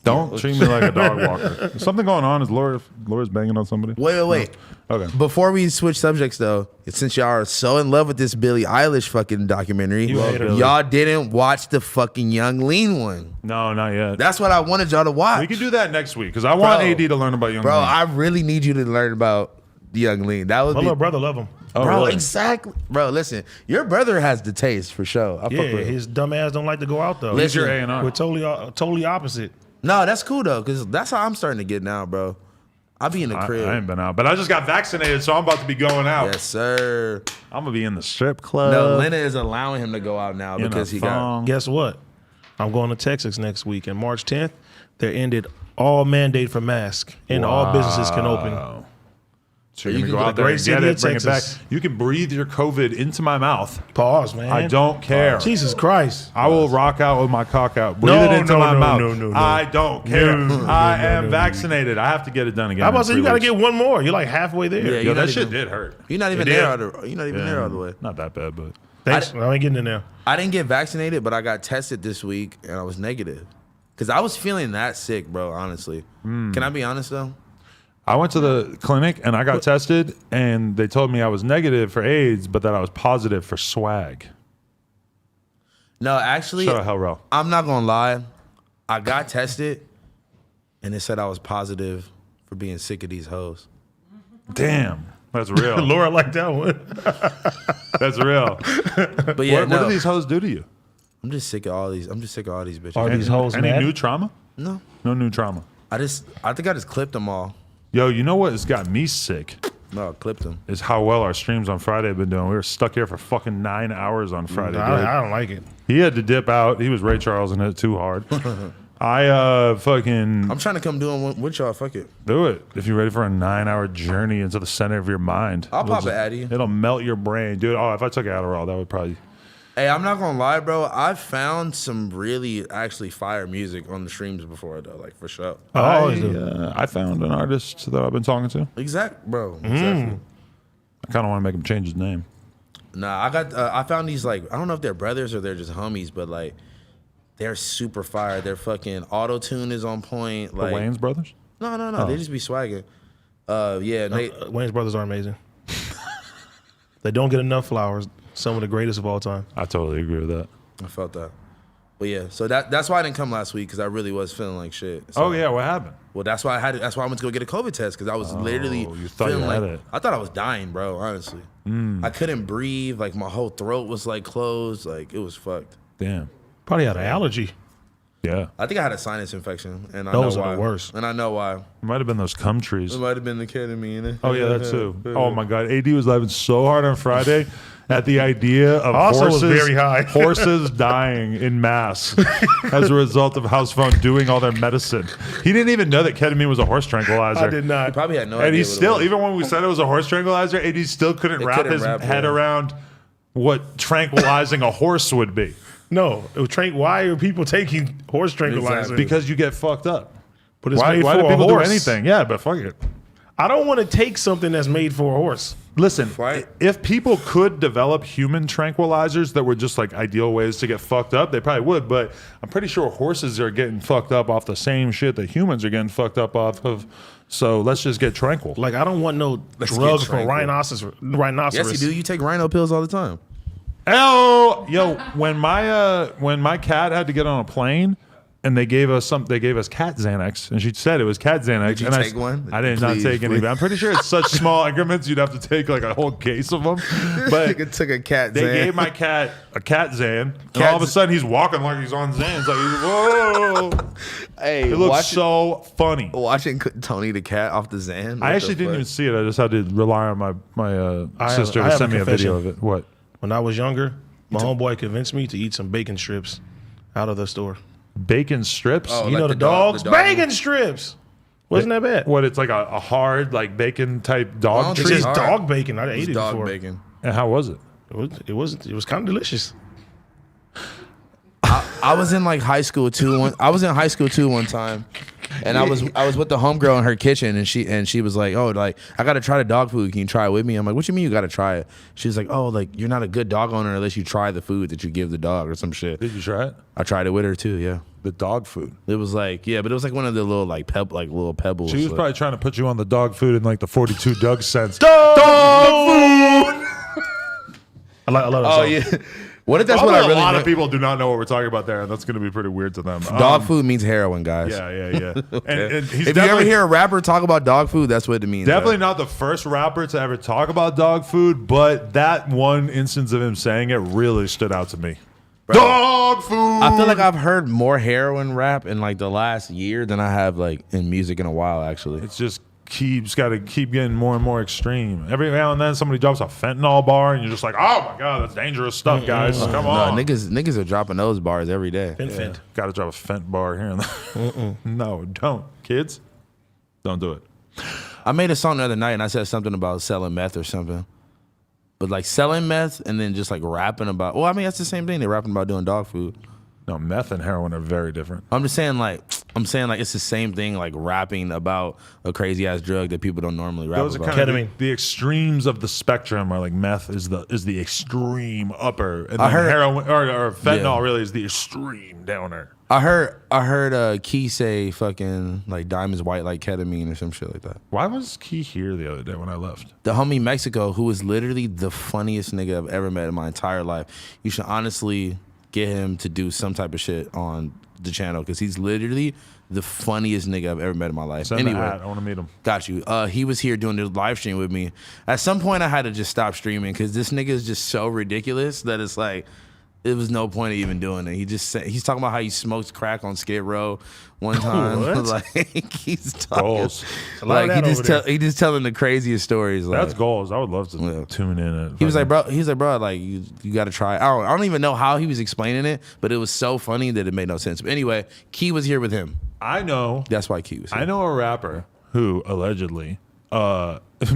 Don't treat me like a dog walker. Is something going on? Is Laura's banging on somebody? Wait. No. Okay. Before we switch subjects, though, since y'all are so in love with this Billie Eilish fucking documentary, y'all didn't watch the fucking Young Lean one. No, not yet. That's what I wanted y'all to watch. We can do that next week because I want AD to learn about Young Lean. I really need you to learn about the Young Lean. That would My little brother love him. Oh, bro, really? exactly. Bro, listen, your brother has the taste for sure. Yeah, his dumb ass don't like to go out though. He's your A&R. We're totally opposite. No, that's cool though, because that's how I'm starting to get now, bro. I be in the crib. I ain't been out, but I just got vaccinated, so I'm about to be going out. Yes, sir. I'm gonna be in the strip club. No, Lena is allowing him to go out now because he got. Guess what? I'm going to Texas next week, and March 10th, they ended all mandate for masks, and all businesses can open. So you're gonna go out there and get it, bring it back. You can breathe your COVID into my mouth. Pause, man. I don't care. Jesus Christ. I will rock out with my cock out. Breathe it into my mouth. No. I don't care. I am vaccinated. I have to get it done again. I was about to say, you got to get one more. You're like halfway there. Yeah, that shit did hurt. You're not even there. You're not even there all the way. Not that bad, but. Thanks. I ain't getting in there. I didn't get vaccinated, but I got tested this week, and I was negative. Because I was feeling that sick, bro, honestly. Can I be honest, though? I went to the clinic and I got tested and they told me I was negative for AIDS, but that I was positive for swag. No, actually, Shout out Hell Row. I'm not going to lie. I got tested and it said I was positive for being sick of these hoes. Damn. That's real. Laura liked that one. That's real. But yeah, what do these hoes do to you? I'm just sick of all these. I'm just sick of all these bitches. Are these hoes Any mad? new trauma? No. No new trauma. I think I just clipped them all. Yo, you know what has got me sick? No, I clipped them. Is how well our streams on Friday have been doing. We were stuck here for fucking 9 hours on Friday. I don't like it. He had to dip out. He was Ray Charles and it too hard. I'm trying to come do one with y'all. Fuck it. Do it. If you're ready for a 9-hour journey into the center of your mind. I'll pop an Addy. It'll melt your brain. Dude, if I took Adderall, that would probably... Hey, I'm not gonna lie, bro. I've found some really actually fire music on the streams before, though, like for sure. I found an artist that I've been talking to. Bro. Exactly. I kind of want to make him change his name. Nah, I found these, like, I don't know if they're brothers or they're just homies, but like they're super fire. Their fucking auto tune is on point. Like The Wayans brothers? No. They just be swagging. Wayne's brothers are amazing. They don't get enough flowers. Some of the greatest of all time. I totally agree with that. I felt that. But yeah, so that's why I didn't come last week, because I really was feeling like shit. So, Oh yeah, what happened? Well, that's why I went to go get a COVID test, because I was literally you thought feeling you had like it. I thought I was dying, bro. Honestly, I couldn't breathe. Like my whole throat was like closed. Like it was fucked. Damn. Probably had an allergy. Yeah. I think I had a sinus infection, and Those I know are why. the worst. And I know why. It might have been those cum trees. It might have been the ketamine. Oh yeah, that too. Oh my God, AD was laughing so hard on Friday at the idea of Also was horses, very high. horses dying in mass as a result of Housephone doing all their medicine. He didn't even know that ketamine was a horse tranquilizer. I did He not. probably had no And idea. he what it still, was. even when we said it was a horse tranquilizer, AD still couldn't wrap his head around what tranquilizing a horse would be. No, it was why are people taking horse tranquilizers? Exactly. Because you get fucked up. But it's Why made do for a people horse. do anything? Yeah, but fuck it. I don't want to take something that's made for a horse. Listen, Right. if people could develop human tranquilizers that were just like ideal ways to get fucked up, they probably would. But I'm pretty sure horses are getting fucked up off the same shit that humans are getting fucked up off of. So let's just get tranquil. Like I don't want no Let's drugs get for tranquil. rhinoceros. Yes, you do. You take rhino pills all the time. Oh, yo, when my cat had to get on a plane and they gave us cat Xanax, and she said it was cat Xanax. Did you and take one? I did not Please, take any. please. But I'm pretty sure it's such small increments you'd have to take like a whole case of them. But Nigga took a cat. they Xan. gave my cat a cat Xan, and Cat all of a sudden he's walking like he's on Xan. It's like, whoa! Hey, It looks so funny. watching Tony the cat off the Xan. I actually didn't even see it. I just had to rely on my sister I to have send a me a video confession. of it. What? When I was younger, my homeboy convinced me to eat some bacon strips out of the store. Bacon strips? Oh, You like know the the dog- dogs? the dog- Bacon strips. Wasn't that bad? What? It's like a hard like bacon type dog Well, It's treat. Treat. just Hard. dog bacon. I ate it dog before. bacon. And how was it? It was kind of delicious. I was in like high school too. I was in high school too one time, and I was with the homegirl in her kitchen, and she was like, "Oh, like I gotta try the dog food. Can you try it with me?" I'm like, "What you mean you gotta try it?" She's like, "Oh, like you're not a good dog owner unless you try the food that you give the dog or some shit." Did you try it? I tried it with her too. Yeah. The dog food. It was like, yeah, but it was like one of the little little pebbles. She was probably trying to put you on the dog food in like the 42 Doug sense. Dog food. I love that song. Yeah. What if that's what I really A lot meant? of people do not know what we're talking about there, and that's going to be pretty weird to them. Dog food means heroin, guys. Yeah. Okay. And he's If you ever hear a rapper talk about dog food, that's what it means. definitely not the first rapper to ever talk about dog food, but that one instance of him saying it really stood out to me. Dog food. I feel like I've heard more heroin rap in like the last year than I have like in music in a while, actually. It's just got to keep getting more and more extreme. Every now and then somebody drops a fentanyl bar and you're just like, oh my God, that's dangerous stuff, guys. Come on. No, niggas are dropping those bars every day. Fent. Got to drop a fent bar here and there. No, don't. Kids, don't do it. I made a song the other night and I said something about selling meth or something. But like selling meth and then just like rapping about, well, I mean, that's the same thing. They're rapping about doing dog food. No, meth and heroin are very different. I'm saying like it's the same thing, like rapping about a crazy ass drug that people don't normally rap Those are about. kind of Ketamine. the extremes of the spectrum. Are like meth is the extreme upper, and I then heard- heroin or fentanyl Yeah. really is the extreme downer. I heard Key say fucking like diamonds white like ketamine or some shit like that. Why was Key here the other day when I left? The homie Mexico, who is literally the funniest nigga I've ever met in my entire life. You should honestly get him to do some type of shit on the channel because he's literally the funniest nigga I've ever met in my life. Send Anyway, the hat. I want to meet him. got you. He was here doing this live stream with me. At some point, I had to just stop streaming because this nigga is just so ridiculous that it's like, it was no point of even doing it. He's talking about how he smokes crack on Skid Row one time. What? Like he's talking, Goals. like that over there. he just telling the craziest stories. Like, That's goals. I would love to Yeah. tune in. he was like, bro, like you got to try. I don't even know how he was explaining it, but it was so funny that it made no sense. But anyway, Key was here with him. I know. That's why Key was here. I know a rapper who allegedly,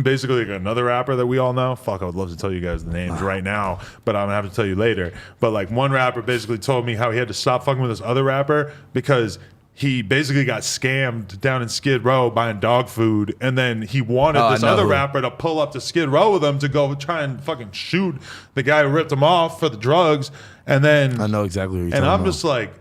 basically like another rapper that we all know. Fuck, I would love to tell you guys the names right now, but I'm gonna have to tell you later. But like one rapper basically told me how he had to stop fucking with this other rapper because he basically got scammed down in Skid Row buying dog food, and then he wanted this other rapper to pull up to Skid Row with him to go try and fucking shoot the guy who ripped him off for the drugs. And then I know exactly what you're and talking I'm about. just like,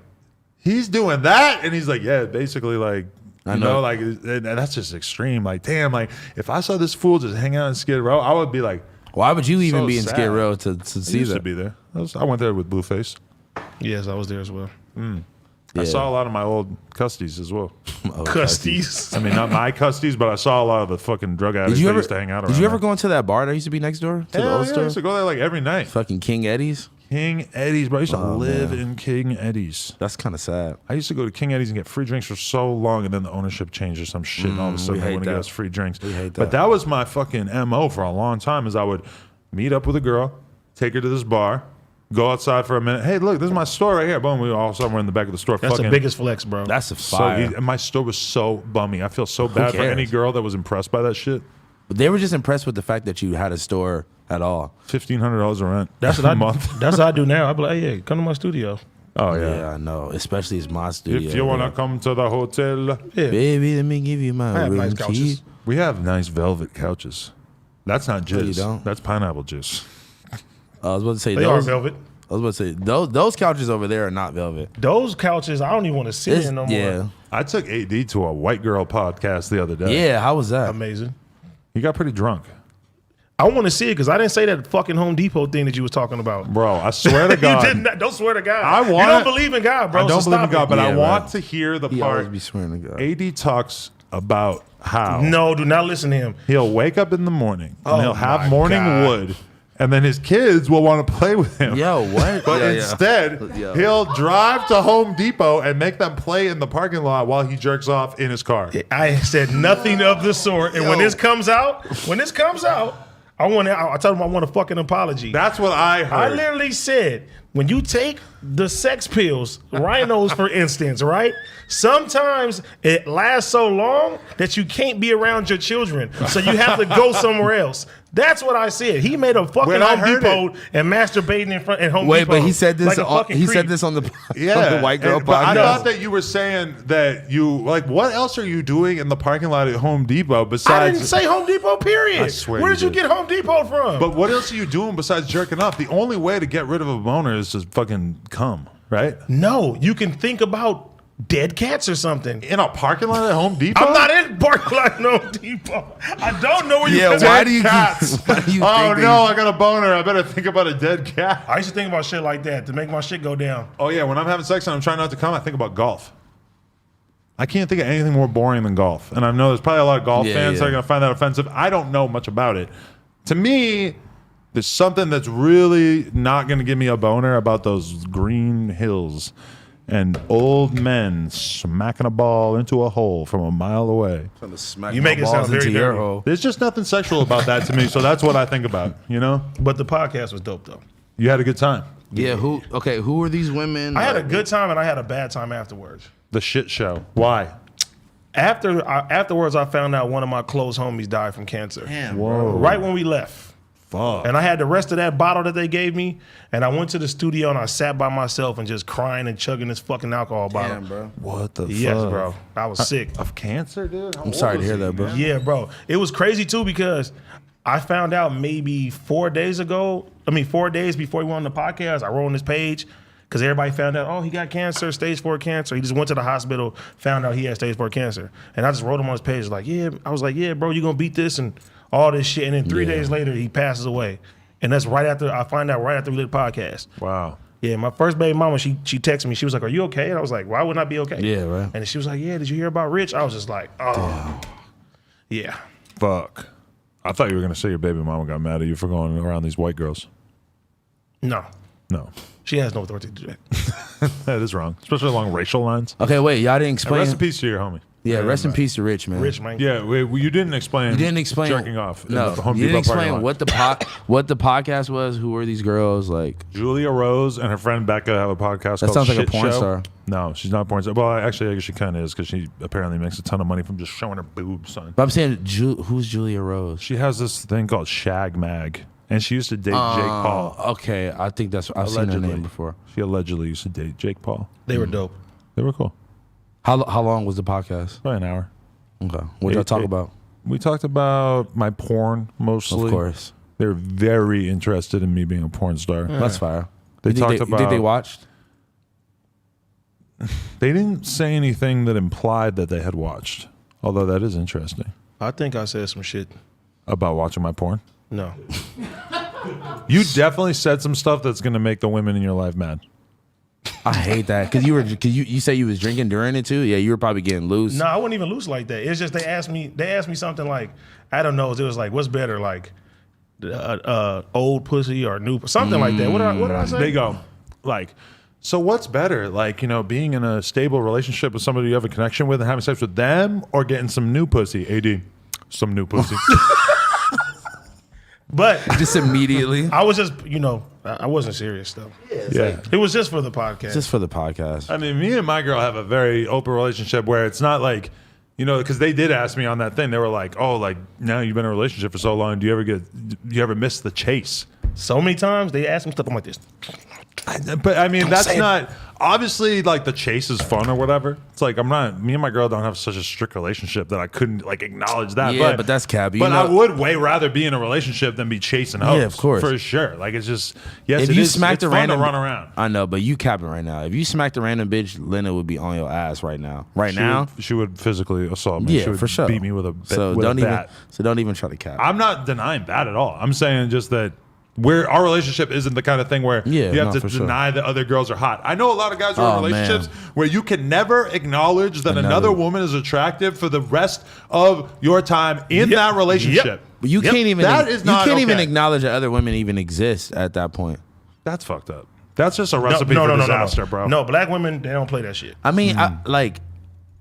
he's doing that, and he's like, yeah, basically like. I You know. know, like, and that's just extreme. Like, damn, like, if I saw this fool just hang out in Skid Row, I would be like, Why would you even so be in sad. Skid Row to I see used that? to be there. I went there with Blueface. Yes, I was there as well. I saw a lot of my old custies as well. Custies. I mean, not my custies, but I saw a lot of the fucking drug addicts that used to hang out around Did you ever there. go into that bar that used to be next door to the Hell old yeah, I store? used to go there like every night. Fucking King Eddie's. King Eddie's, bro. I used to live man. in King Eddie's. That's kind of sad. I used to go to King Eddie's and get free drinks for so long, and then the ownership changed or some shit, and all of a sudden we they hate wouldn't get that. us free drinks. We hate But that. that was my fucking MO for a long time, is I would meet up with a girl, take her to this bar, go outside for a minute. Hey, look, this is my store right here. Boom, we all of a sudden we're in the back of the store. That's fucking, the biggest flex, bro. That's a so fire. my store was so bummy. I feel so bad for cares? any girl that was impressed by that shit. But they were just impressed with the fact that you had a store at all. $1,500 a rent. That's what a I month. That's what I do now. I be like, hey, come to my studio. Oh Yeah, yeah. I know. Especially it's my studio. If you wanna come to the hotel, Yeah. Baby, let me give you my I have room nice key. couches. we have nice velvet couches. That's not you jizz. don't? That's pineapple juice. I was about to say They are those. velvet. I was about to say those couches over there are not velvet. Those couches, I don't even want to sit in no more. Yeah, I took AD to a white girl podcast the other day. yeah. How was that? Amazing. He got pretty drunk. I want to see it because I didn't say that fucking Home Depot thing that you was talking about. Bro, I swear to You God. did not, don't swear to God. I you want don't it. believe in God, bro. I don't so believe in stop God, it. but I Yeah, want right. to hear the He always part. be swearing to God. AD talks about how No, do not listen to him. he'll wake up in the morning and Oh he'll have my morning God. wood, and then his kids will want to play with him. Yo, what? But Yeah, yeah. instead, Yo. he'll drive to Home Depot and make them play in the parking lot while he jerks off in his car. I said nothing of the sort. And when Yo. this comes out, I told him I want a fucking apology. That's what I I heard. literally said, when you take the sex pills, rhinos for instance, right? Sometimes it lasts so long that you can't be around your children. So you have to go somewhere else. That's what I said. He made a fucking When I Home heard Depot and masturbating in front at Home Wait, Depot. but he said this. like a fucking He creep. said this on the Yeah, on the white girl and- but I podcast. thought that you were saying that you like. What else are you doing in the parking lot at Home Depot I besides? didn't say Home Depot, period. I swear Where you did you did. get Home Depot from? But what else are you doing besides jerking off? The only way to get rid of a boner is to fucking come, right? no, you can think about dead cats or something. In a parking lot at Home Depot? I'm not in parking lot at Home Depot. I don't know where you Yeah, put why dead do you cats. why do you Oh think no, I got a boner. I better think about a dead cat. I used to think about shit like that to make my shit go down. Oh yeah, when I'm having sex and I'm trying not to come, I think about golf. I can't think of anything more boring than golf. And I know there's probably a lot of golf fans that are going to find that offensive. I don't know much about it. To me, there's something that's really not going to give me a boner about those green hills and old men smacking a ball into a hole from a mile away. You make it sound very dirty. There's just nothing sexual about that to me, so that's what I think about, you know? But the podcast was dope, though. You had a good time. Yeah, who are these women? I had a good time, and I had a bad time afterwards. The shit show. Why? Afterwards, I found out one of my close homies died from cancer. Damn, Whoa. Right when we left. Fuck. And I had the rest of that bottle that they gave me, and I went to the studio and I sat by myself and just crying and chugging this fucking alcohol bottle. Damn, bro. What the fuck? Yes, bro. I was sick. Of cancer, dude? I'm sorry to hear that, bro. Yeah, bro. It was crazy too because I found out maybe 4 days before we went on the podcast, I wrote on this page because everybody found out, oh, he got cancer, stage 4 cancer. He just went to the hospital, found out he had stage 4 cancer. And I just wrote him on his page like, I was like, yeah, bro, you gonna beat this and all this shit. And then 3 days later, he passes away. And that's I find out right after we did the podcast. Wow. Yeah, my first baby mama, she texted me. She was like, are you okay? And I was like, why wouldn't I be okay? Yeah, right. And she was like, yeah, did you hear about Rich? I was just like, oh. Damn. Yeah. Fuck. I thought you were going to say your baby mama got mad at you for going around these white girls. No. No. She has no authority to do that. That is wrong, especially along racial lines. Okay, wait, y'all didn't explain. Rest in peace to your homie. Yeah, rest in peace to Rich, man. Rich, man. Yeah, you didn't explain. You didn't explain jerking off. No, in the Home you didn't Depot parking explain lot. what the podcast was. Who were these girls? Like Julia Rose and her friend Becca have a podcast that called sounds like Shit a porn Show. star. No, she's not a porn star. Well, actually, I guess she kind of is because she apparently makes a ton of money from just showing her boobs, son. But I'm saying, who's Julia Rose? She has this thing called Shag Mag, and she used to date Jake Paul. Okay, I think I've seen her name before. She allegedly used to date Jake Paul. They were dope. They were cool. How long was the podcast? Probably an hour. Okay, what y'all talk about? We talked about my porn mostly. Of course, they're very interested in me being a porn star. That's fire. They talked about. You think they watched? They didn't say anything that implied that they had watched, although that is interesting. I think I said some shit. About watching my porn? No. You definitely said some stuff that's going to make the women in your life mad. I hate that because you say you was drinking during it too. Yeah, you were probably getting loose. No, I wasn't even loose like that. It's just they asked me something like, I don't know. It was like, what's better, like old pussy or new, something like that. What did I say? They go like, so what's better, like, you know, being in a stable relationship with somebody you have a connection with and having sex with them, or getting some new pussy? AD, some new pussy. But just immediately. I was just, I wasn't serious though. Yeah. It was just for the podcast. Just for the podcast. I mean, me and my girl have a very open relationship where it's not like, because they did ask me on that thing. They were like, "Oh, like now you've been in a relationship for so long. Do you ever miss the chase?" So many times they ask me stuff. I'm like this. But I mean, that's not obviously like the chase is fun or whatever. It's like me and my girl don't have such a strict relationship that I couldn't like acknowledge that. Yeah, but that's cap. But I would way rather be in a relationship than be chasing hoes. Yeah, of course, for sure. Like it's just yes. If you smacked it's a fun random to run around. I know, but you capping right now. If you smacked a random bitch, Lena would be on your ass right now. She would physically assault me. Yeah, she would for sure. beat me with a bat. So don't even try to cap. I'm not denying that at all. I'm saying just that. Our relationship isn't the kind of thing where you have to deny that other girls are hot. I know a lot of guys who are in relationships where you can never acknowledge that another woman is attractive for the rest of your time in that relationship. But you can't even. That is not you can't even acknowledge that other women even exist at that point. That's fucked up. That's just a recipe for disaster, bro. No, black women, they don't play that shit. I mean,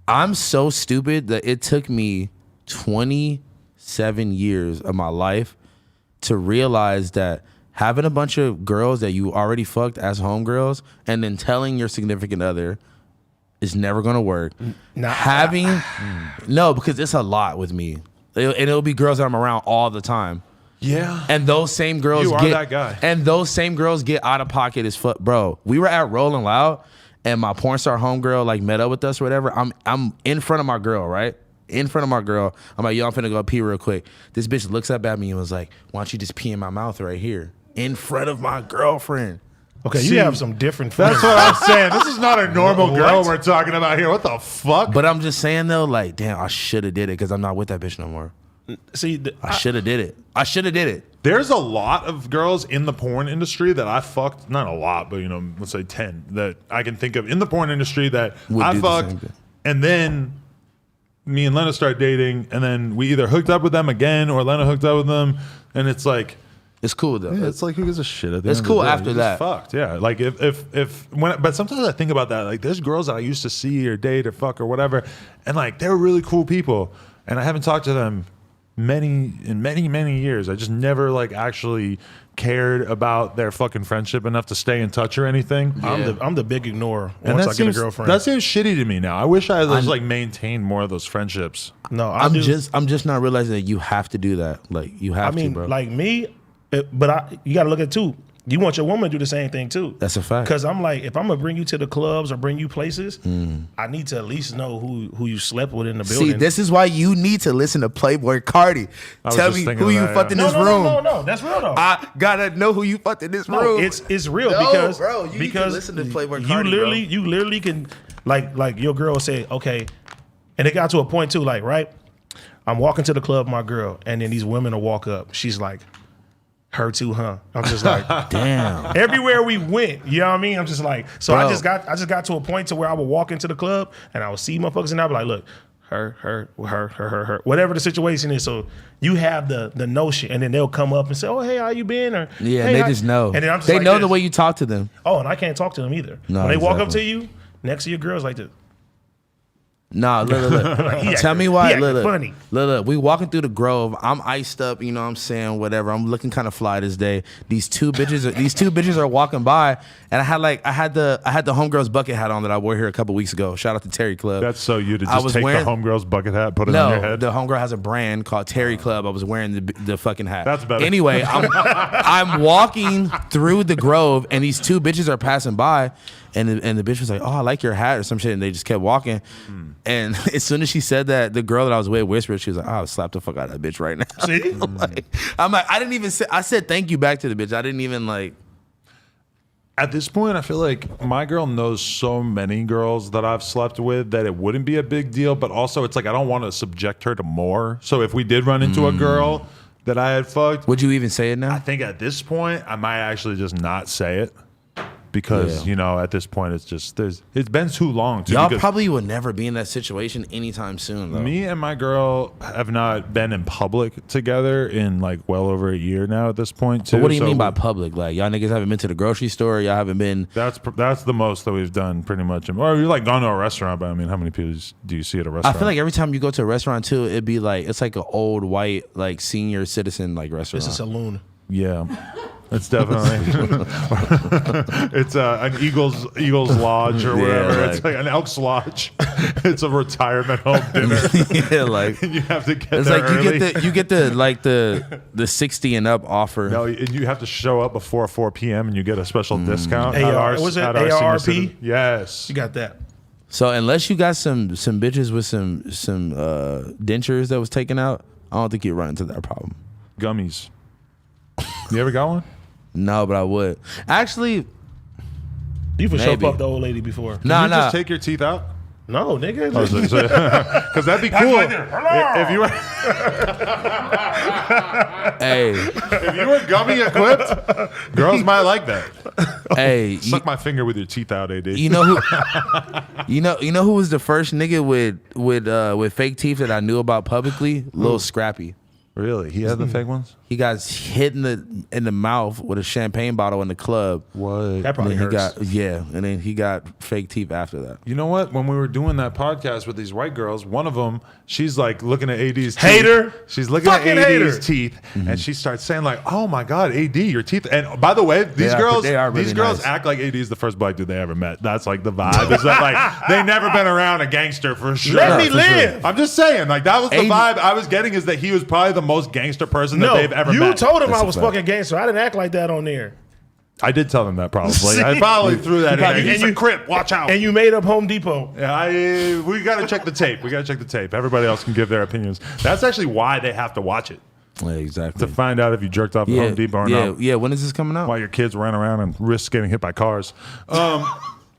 I'm so stupid that it took me 27 years of my life to realize that having a bunch of girls that you already fucked as homegirls and then telling your significant other is never gonna work. No, because it's a lot with me. And it'll be girls that I'm around all the time. Yeah. And those same girls that guy. And those same girls get out of pocket as fuck. Bro, we were at Rolling Loud and my porn star homegirl like met up with us or whatever. I'm in front of my girl, right? In front of my girl. I'm like, yo, I'm finna go pee real quick. This bitch looks up at me and was like, why don't you just pee in my mouth right here? In front of my girlfriend. Okay, you have some different friends. That's what I'm saying. This is not a normal girl we're talking about here. What the fuck? But I'm just saying though, like, damn, I should have did it because I'm not with that bitch no more. See, I should have did it. I should have did it. There's a lot of girls in the porn industry that I fucked. Not a lot, but let's say 10 that I can think of in the porn industry that I fucked, and then me and Lena start dating, and then we either hooked up with them again or Lena hooked up with them, and it's like. It's cool though. Yeah, it's like who gives a shit at the It's end cool of the day. after that. Fucked, yeah. Like but sometimes I think about that. Like there's girls that I used to see or date or fuck or whatever, and like they're really cool people, and I haven't talked to them many years. I just never like actually cared about their fucking friendship enough to stay in touch or anything. Yeah. I'm the big ignorer once I get a girlfriend. That seems shitty to me now. I wish I had like maintained more of those friendships. No, I'm just not realizing that you have to do that. Like you have to, bro. Like me. But you got to look at it too. You want your woman to do the same thing too. That's a fact. Because I'm like, if I'm gonna bring you to the clubs or bring you places, I need to at least know who you slept with in the building. See, this is why you need to listen to Playboy Cardi. Tell me who you fucked in this room. No, that's real though. I gotta know who you fucked in this room. It's real No, because need to listen to Playboy Cardi. You literally can like your girl say okay, and it got to a point too. Like right, I'm walking to the club, with my girl, and then these women will walk up. She's like. Her too, huh? I'm just like, damn. Everywhere we went, you know what I mean? I'm just like, so bro. I just got to a point to where I would walk into the club and I would see motherfuckers and I'd be like, look, her, whatever the situation is. So you have the notion, and then they'll come up and say, oh, hey, how you been? Or yeah, hey, they just know. And then I'm just they like know this. The way you talk to them. Oh, and I can't talk to them either. No, when they walk up to you, next to your girls like this. Nah, look. Tell me why. Look. Funny. Look. We walking through the Grove. I'm iced up. You know what I'm saying? Whatever. I'm looking kind of fly this day. These two bitches are walking by, and I had the homegirl's bucket hat on that I wore here a couple weeks ago. Shout out to Terry Club. That's so you to just take the homegirl's bucket hat, put it on your head. No, the homegirl has a brand called Terry Club. I was wearing the fucking hat. That's better. Anyway, I'm walking through the Grove, and these two bitches are passing by. And the bitch was like, oh, I like your hat or some shit. And they just kept walking. And as soon as she said that, the girl that I was with whispered, she was like, oh, I'll slap the fuck out of that bitch right now. See? I'm like, I didn't even say, I said thank you back to the bitch. I didn't even like. At this point, I feel like my girl knows so many girls that I've slept with that it wouldn't be a big deal. But also, it's like I don't want to subject her to more. So if we did run into a girl that I had fucked. Would you even say it now? I think at this point, I might actually just not say it. Because, at this point, it's been too long. Y'all probably would never be in that situation anytime soon, though. Me and my girl have not been in public together in like well over a year now at this point, too. But what do you mean by public? Like, y'all niggas haven't been to the grocery store? Y'all haven't been... That's the most that we've done, pretty much. Or you're like gone to a restaurant, but I mean, how many people do you see at a restaurant? I feel like every time you go to a restaurant, too, it'd be like, it's like an old white, like senior citizen like restaurant. It's a saloon. Yeah. It's definitely it's an Eagles Lodge or whatever. It's like an Elks Lodge. It's a retirement home dinner. Yeah, like and you have to get it's there like early. you get the 60 and up offer. No, and you have to show up before 4 p.m. and you get a special discount. Was it ARP? Yes, you got that. So unless you got some bitches with some dentures that was taken out, I don't think you run into that problem. Gummies. You ever got one? No, but I would. Actually, you for sure fucked the old lady before. Nah. Just take your teeth out? No, nigga. Because that'd be cool. If you were if you were gummy equipped, girls might like that. Hey, suck my finger with your teeth out, AD. You know who? you know who was the first nigga with fake teeth that I knew about publicly? Lil Scrappy. Really? He had the fake ones? He got hit in the mouth with a champagne bottle in the club. What? That probably hurts. And then he got fake teeth after that. You know what? When we were doing that podcast with these white girls, one of them, she's like looking at AD's teeth. Hater. She's looking at AD's teeth, and she starts saying like, "Oh my God, AD, your teeth!" And by the way, these girls nice. act like AD is the first black dude they ever met. That's like the vibe. Is that like they never been around a gangster for sure? Let me live. Sure. I'm just saying, like that was the vibe I was getting. Is that he was probably the most gangster person that they've ever met. You told him I was fucking gangster. I didn't act like that on there. I did tell them that probably. I probably threw that in. He's a Crip. Watch out. And you made up Home Depot. Yeah, we got to check the tape. Everybody else can give their opinions. That's actually why they have to watch it. Yeah, exactly. To find out if you jerked off at Home Depot or not. Yeah, when is this coming out? While your kids ran around and risk getting hit by cars.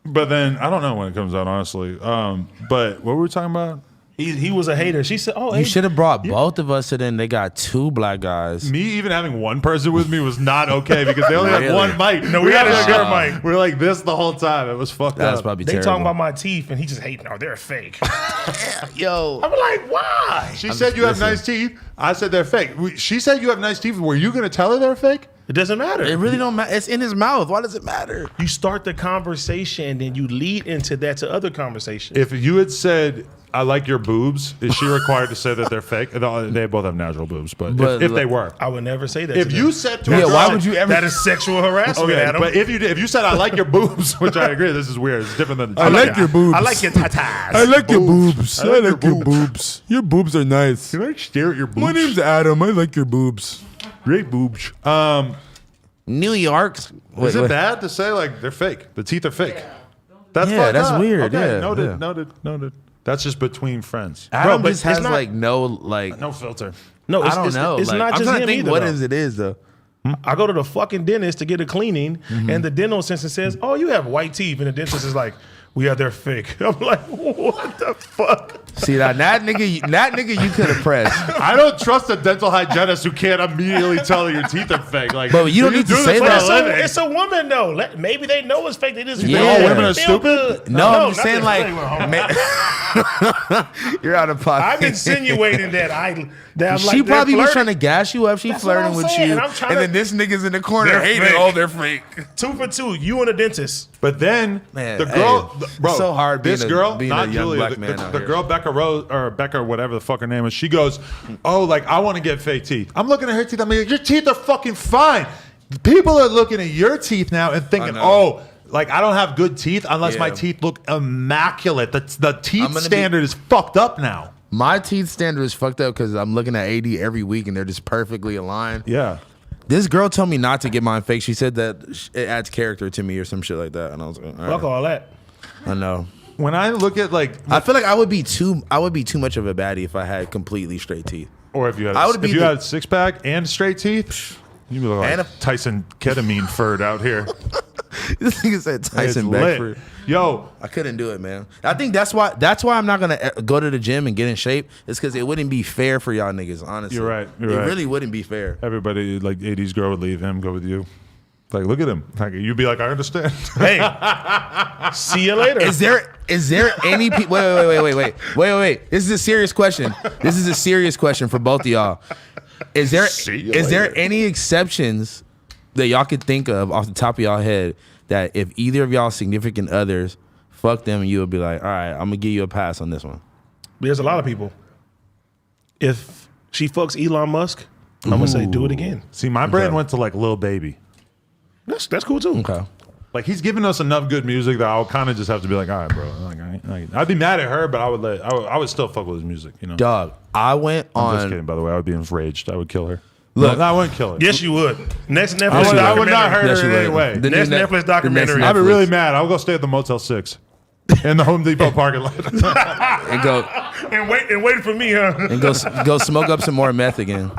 But then, I don't know when it comes out, honestly. But what were we talking about? He was a hater. She said, "Oh, you should have brought both of us, and then they got 2 black guys." Me even having one person with me was not okay because they only had one mic. No, we had a share mic. We were like this the whole time. It was fucked That's up. probably They terrible. talking about my teeth, and he just hating. Oh, they're fake. Yo. I'm like, why? She said you have nice teeth. I said they're fake. She said you have nice teeth. Were you going to tell her they're fake? It doesn't matter. It really don't matter. It's in his mouth. Why does it matter? You start the conversation, and then you lead into that to other conversations. If you had said, I like your boobs, is she required to say that they're fake? They both have natural boobs, but if they were. I would never say that. If to you them. said to a girl, why would you ever? That is sexual harassment, Okay, Adam. but if you said, I like your boobs, which I agree, this is weird. It's different than I like your boobs. I like your tatas. I like your boobs. I like your boobs. Your boobs are nice. Can I stare at your boobs? My name's Adam. I like your boobs. Great boobs. New York's. Is it bad to say like they're fake? The teeth are fake. That's Yeah, fucked that's up. weird. Okay, Yeah, noted. That's just between friends. Adam but just it's has not- like no. No filter. No, I don't know. It's Like, not I'm just trying to him think either. what though. it is though. I go to the fucking dentist to get a cleaning, and the dental assistant says, "Oh, you have white teeth," and the dentist is like, "Yeah, they're fake." I'm like, "What the fuck?" See that nigga you could have pressed. I don't trust a dental hygienist who can't immediately tell your teeth are fake. Like, But you don't need to do say this for that. a But living. it's a woman though. Maybe they know it's fake. They just Yeah. feel All good. women are Feel stupid? good. No, I'm not just saying like you're out of pocket. I'm insinuating that I'm She like, probably they're was flirting. trying to gas you up. She That's what flirting I'm with saying, you, and I'm trying and to- then this nigga's in the corner They're hating. fake. Oh, they're fake. 2 for 2. You and a dentist. But then Man, the girl, hey, bro, it's so hard This being a- girl, being not a young Julia, black the, man the, out the here. girl Becca Rose or Becca, whatever the fuck her name is. She goes, "Oh, like I want to get fake teeth." I'm looking at her teeth. I'm like, "Your teeth are fucking fine." People are looking at your teeth now and thinking, know. "Oh, like I don't have good teeth unless my Yeah. teeth look immaculate." The teeth gonna standard is fucked up now. My teeth standard is fucked up because I'm looking at AD every week and they're just perfectly aligned. Yeah. This girl told me not to get mine fake. She said that it adds character to me or some shit like that, and I was like, all Fuck right. all that. I know. When I look at like, I feel like I would be too much of a baddie if I had completely straight teeth. or if you had, I would be if you the- had a 6-pack and straight teeth, you'd be like And Tyson ketamine furred out here. This nigga said Tyson It's lit. Beckford. Yo, I couldn't do it, man. I think that's why I'm not gonna go to the gym and get in shape. It's because it wouldn't be fair for y'all niggas. Honestly, You're right, it really wouldn't be fair. everybody like 80s girl would leave him, go with you. Like, look at him. Like, you'd be like, I understand. Hey, see you later. Is there any people? Wait. This is a serious question. This is a serious question for both of y'all. Is there See you there later. any exceptions that y'all could think of off the top of y'all head that if either of y'all significant others fuck them, you would be like, all right, I'm gonna give you a pass on this one. There's a lot of people. If she fucks Elon Musk, I'm gonna say do it again. See, my brain went to like Lil Baby. That's cool too. Okay. Like, he's giving us enough good music that I'll kind of just have to be like, all right, bro. Like, I'd be mad at her, but I would still fuck with his music, you know? Dog, I went I'm just on. kidding, by the way. I would be enraged. I would kill her. Look. No, I wouldn't kill her. Yes, you would. Next Netflix I would not documentary. hurt Yes, her you in any would. way. The Next new Netflix the documentary. next I'd be Netflix. really mad. I'll go stay at the Motel 6 in the Home Depot parking lot. and go and wait for me, huh? and go smoke up some more meth again.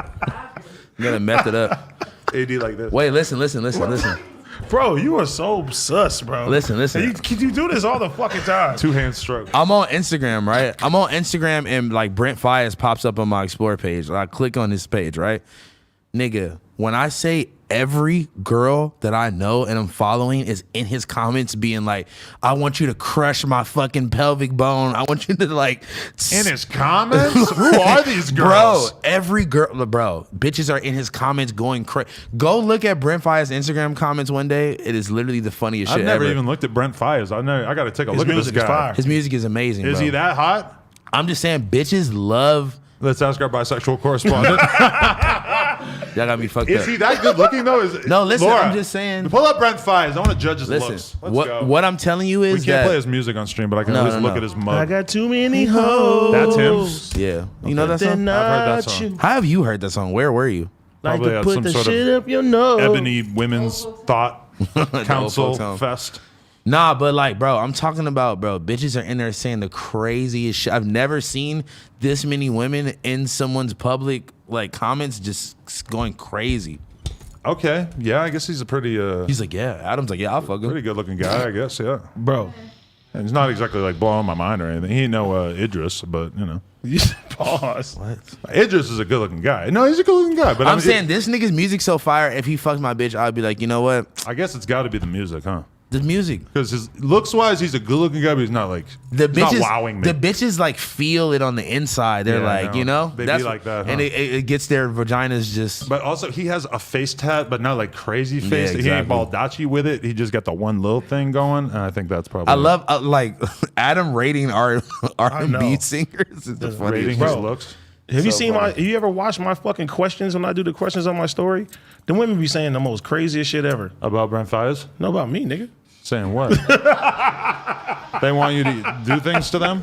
You gotta meth it up. AD like this. Wait, listen. Bro, you are so sus, bro. Listen. And you do this all the fucking time. 2-hand stroke. I'm on Instagram, right? I'm on Instagram and like Brent Fias pops up on my Explore page. I click on his page, right? Nigga, when I say every girl that I know and I'm following is in his comments being like, I want you to crush my fucking pelvic bone. I want you to like... In his comments? Who are these girls? Bro, every girl, bitches are in his comments going crazy. Go look at Brent Fias' Instagram comments one day. It is literally the funniest I've shit never ever. even looked at Brent Fias. I got to take a His look at this music is guy. fire. His music is amazing, Is bro. he that hot? I'm just saying, bitches love... Let's ask our bisexual correspondent. Y'all got me fucked Is up. he that good looking though? No, listen, Laura, I'm just saying- Pull up Brent Fias. I want to judge his Listen, looks. Let's go. what I'm telling you We is can't that... play his music on stream, but I can at least look at his mug. I got too many hoes. That's him. Yeah. You know that They're song? not I've heard that song. you. How have you heard that song? Where were you? Like Probably to at put some the sort of shit up your nose. Ebony Women's Thought Council folks home. Fest. Nah, but like, bro, I'm talking about, bro, bitches are in there saying the craziest shit. I've never seen this many women in someone's public like comments just going crazy. Okay, yeah, I guess he's a pretty He's like, yeah. Adam's like, yeah, I'll fuck him. pretty good looking guy, I guess. Yeah, Bro. and he's not exactly like blowing my mind or anything. He ain't no Idris, but you know. Pause. What? Idris is a good looking guy. No, he's a good looking guy. But I'm saying this nigga's music so fire. If he fucks my bitch, I'd be like, you know what? I guess it's got to be the music, huh? The music. Because his looks wise, he's a good looking guy, but he's not like The he's not bitches, wowing me. the bitches like feel it on the inside. They're Yeah, I like, know. you know, They be like that, huh? and it gets their vaginas just. But also, he has a face tat, but not like crazy face. Yeah, He ain't exactly. baldacci with it. He just got the one little thing going, and I think that's probably. I love like Adam rating our know. R&B singers is the rating funniest. his Bro. looks. Have you So seen funny. have you ever watched my fucking questions when I do the questions on my story? The women be saying the most craziest shit ever. About Brent Fires? No, about me, nigga. Saying what? They want you to do things to them?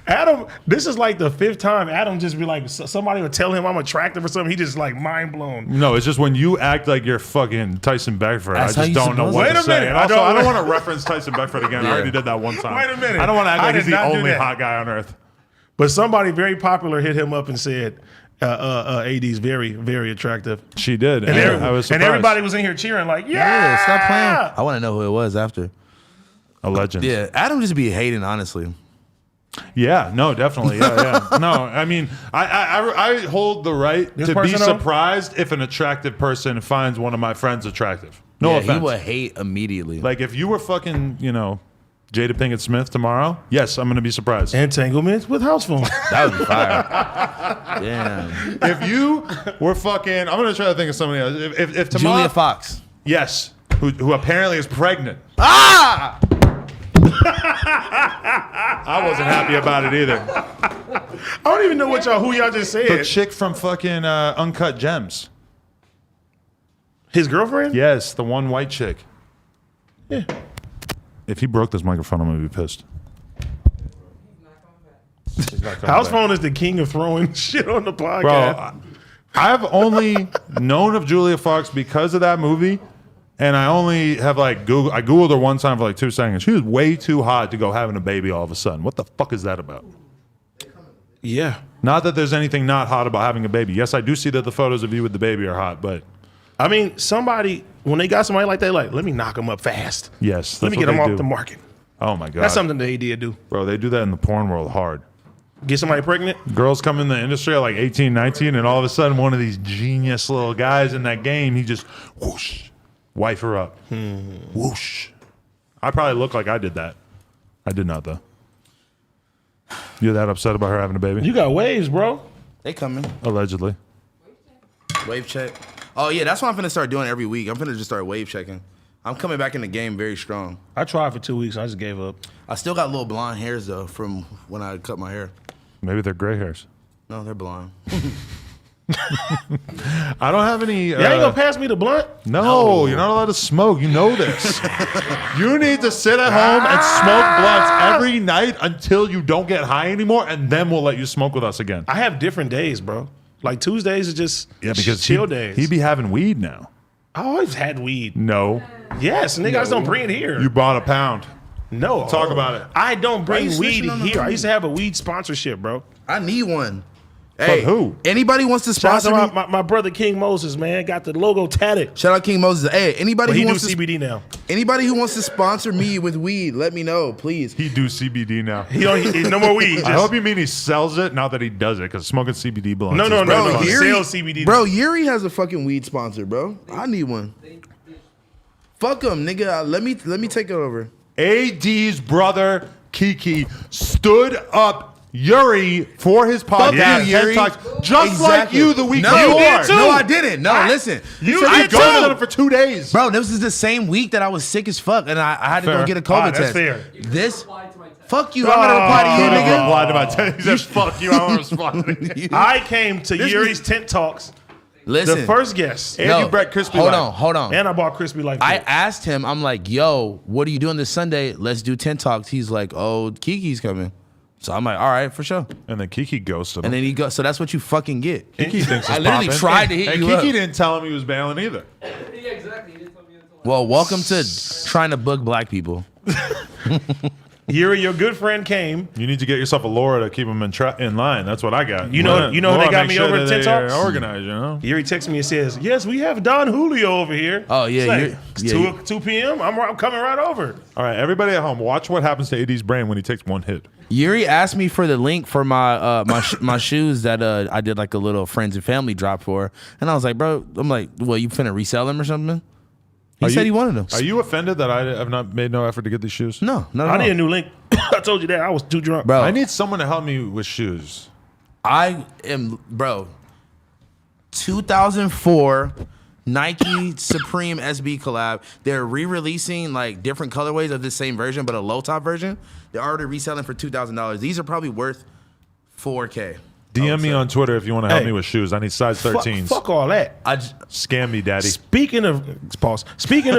Adam, this is like the 5th time Adam just be like, somebody would tell him I'm attractive or something. He just like mind blown. No, it's just when you act like you're fucking Tyson Beckford, That's I how just you don't know supposed what to. to Wait a say. minute, And I also, don't- I don't want to reference Tyson Beckford again. I Yeah. already did that one time. Wait a minute. I don't want to act I like he's did the not do only that. hot guy on earth. But somebody very popular hit him up and said, AD's very, very attractive. She did. And, And I was surprised. and everybody was in here cheering like, yeah, Yeah, stop playing. I want to know who it was after. A legend. Yeah, Adam just be hating, honestly. Yeah, no, definitely. Yeah, yeah. No, I mean, I hold the right This to be person, though? surprised if an attractive person finds one of my friends attractive. No Yeah, offense. he would hate immediately. Like, if you were fucking, you know, Jada Pinkett Smith tomorrow, yes, I'm going to be surprised. Entanglements with Housephone. That would be fire. Damn. If you were fucking, I'm going to try to think of somebody else. If tomorrow, Julia Fox. yes, who apparently is pregnant. Ah! I wasn't happy about it either. I don't even know who y'all just The said. chick from fucking Uncut Gems. His girlfriend? Yes, the one white chick. Yeah. If he broke this microphone, I'm going to be pissed. He's not coming back. Housephone is the king of throwing shit on the podcast. Bro, I've only known of Julia Fox because of that movie. And I only have like Googled her one time for like 2 seconds. She was way too hot to go having a baby all of a sudden. What the fuck is that about? Yeah. Not that there's anything not hot about having a baby. Yes, I do see that the photos of you with the baby are hot, but I mean, somebody, when they got somebody like that, like, let me knock them up fast. yes, Let that's me get what them they off do. the market. Oh my god, That's something the AD would do. bro. They do that in the porn world hard. Get somebody pregnant. Girls come in the industry at like 18, 19, and all of a sudden one of these genius little guys in that game, he just whoosh, wife her up. Whoosh. I probably look like I did that. I did not though. You're that upset about her having a baby? You got waves, bro. They coming. Allegedly. Wave check. Oh, yeah, that's what I'm finna start doing every week. I'm finna just start wave checking. I'm coming back in the game very strong. I tried for 2 weeks. I just gave up. I still got little blonde hairs, though, from when I cut my hair. Maybe they're gray hairs. No, they're blonde. I don't have any. You ain't gonna pass me the blunt? No, you're not allowed to smoke. You know this. You need to sit at home and smoke blunts every night until you don't get high anymore, and then we'll let you smoke with us again. I have different days, bro. Like Tuesdays is just chill days. He be having weed now. I always had weed. No, Yes, nigga, I just don't bring it here. you bought a pound. No. Talk about it. I don't bring you weed snitching on the here. I homie? used to have a weed sponsorship, bro. I need one. Hey, who? Anybody wants to Shout out sponsor to me? my brother King Moses, man. Got the logo tatted. Shout out King Moses. Hey, anybody But he who do wants to CBD now. anybody who wants to sponsor me with weed, let me know, please. He do CBD now. He no more weed. I Just, hope you mean he sells it, not that he does it, because smoking CBD blunts. no, is no, very no, no. fun. Yuri- Sell CBD. Bro, Yuri has a fucking weed sponsor, bro. I need one. Fuck him, nigga. Let me take it over. AD's brother Kiki stood up Yuri for his podcast. you, Yuri. TED Talks, just like Exactly. you the week No, before. you did too. No, I didn't. No, listen. You I did go to them for 2 days. Bro, this is the same week that I was sick as fuck, and I had to Fair. go get a COVID that's test. fair. This, fuck you. I'm gonna reply to you, nigga. Replied to my text. He said, "Fuck you." I don't respond. I came to Yuri's tent talks, Listen, the first guest, And you bred Crispy hold Life. on. and I bought Crispy Life. I Cake. asked him, I'm like, yo, what are you doing this Sunday? Let's do 10 talks. He's like, oh, Kiki's coming. So I'm like, all right, for sure. And then Kiki ghosted him. And then he goes, so that's what you fucking get. Kiki thinks I it's literally poppin'. tried to hit and you Kiki up. didn't tell him he was bailing either. Yeah, exactly. He didn't tell me until Well, welcome to trying to book black people. Yuri, your good friend came. You need to get yourself a Laura to keep them in line. That's what I got. You know, they got me over at 10 Talks? Organized, you know? Yuri texts me and says, yes, we have Don Julio over here. Oh, yeah. It's 2 p.m. I'm coming right over. All right, everybody at home, watch what happens to AD's brain when he takes one hit. Yuri asked me for the link for my my shoes that I did like a little friends and family drop for. And I was like, bro, well, you finna resell them or something? He said he wanted them. Are you offended that I have not made no effort to get these shoes? No. I need a new link. I told you that. I was too drunk. Bro, I need someone to help me with shoes. 2004 Nike Supreme SB collab. They're re-releasing like different colorways of the same version, but a low top version. They're already reselling for $2,000. These are probably worth $4K. DM me on Twitter if you want to help me with shoes. I need size 13s. Fuck all that. Scam me, daddy. Speaking of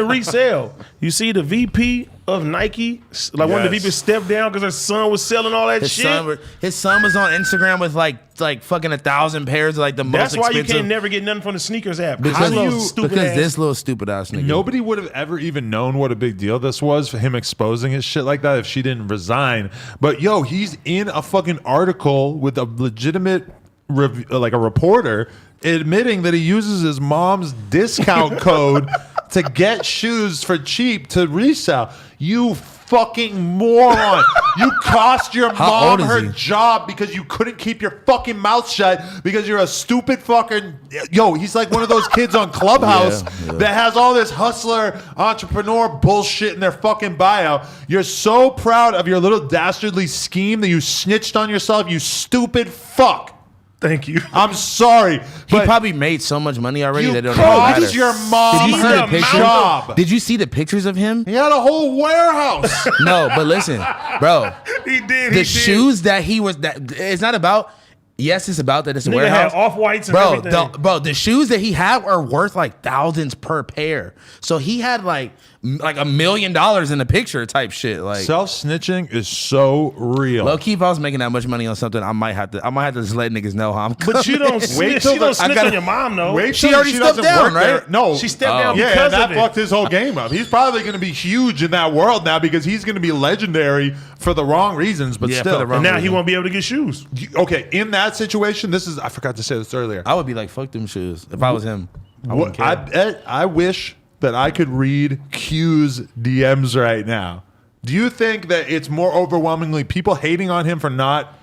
resale, you see the VP of Nike, like one of the VPs stepped down because her son was selling all that shit. His son was on Instagram with like fucking 1,000 pairs of like the most expensive. That's why you can never get nothing from the sneakers app. Because this little stupid ass nigga. Nobody would have ever even known what a big deal this was for him exposing his shit like that if she didn't resign. But yo, he's in a fucking article with a legitimate like a reporter admitting that he uses his mom's discount code to get shoes for cheap to resell. You fucking moron. You cost your mom her job because you couldn't keep your fucking mouth shut because you're a stupid fucking... Yo, he's like one of those kids on Clubhouse that has all this hustler, entrepreneur bullshit in their fucking bio. You're so proud of your little dastardly scheme that you snitched on yourself, you stupid fuck. Thank you. I'm sorry. He probably made so much money already that it don't cost matter. your mom her job. Did you see the pictures of him? He had a whole warehouse. No, but listen, bro. He did. The shoes that he was that it's not about. Yes, it's about that it's a Nigga warehouse. had off-whites and everything. Bro, the shoes that he had are worth like thousands per pair. So he had like $1 million in the picture type shit. Like self-snitching is so real. Low key, if I was making that much money on something, I might have to just let niggas know how I'm. But you don't snitch. She don't snitch on your mom, though. Wait she already stepped down, right? There. No, she stepped down because that of it. fucked his whole game up. He's probably going to be huge in that world now because he's going to be legendary for the wrong reasons. But still, and now he won't be able to get shoes. Okay, in that situation, I forgot to say this earlier. I would be like, fuck them shoes if I was him. I wish that I could read Q's DMs right now. Do you think that it's more overwhelmingly people hating on him for not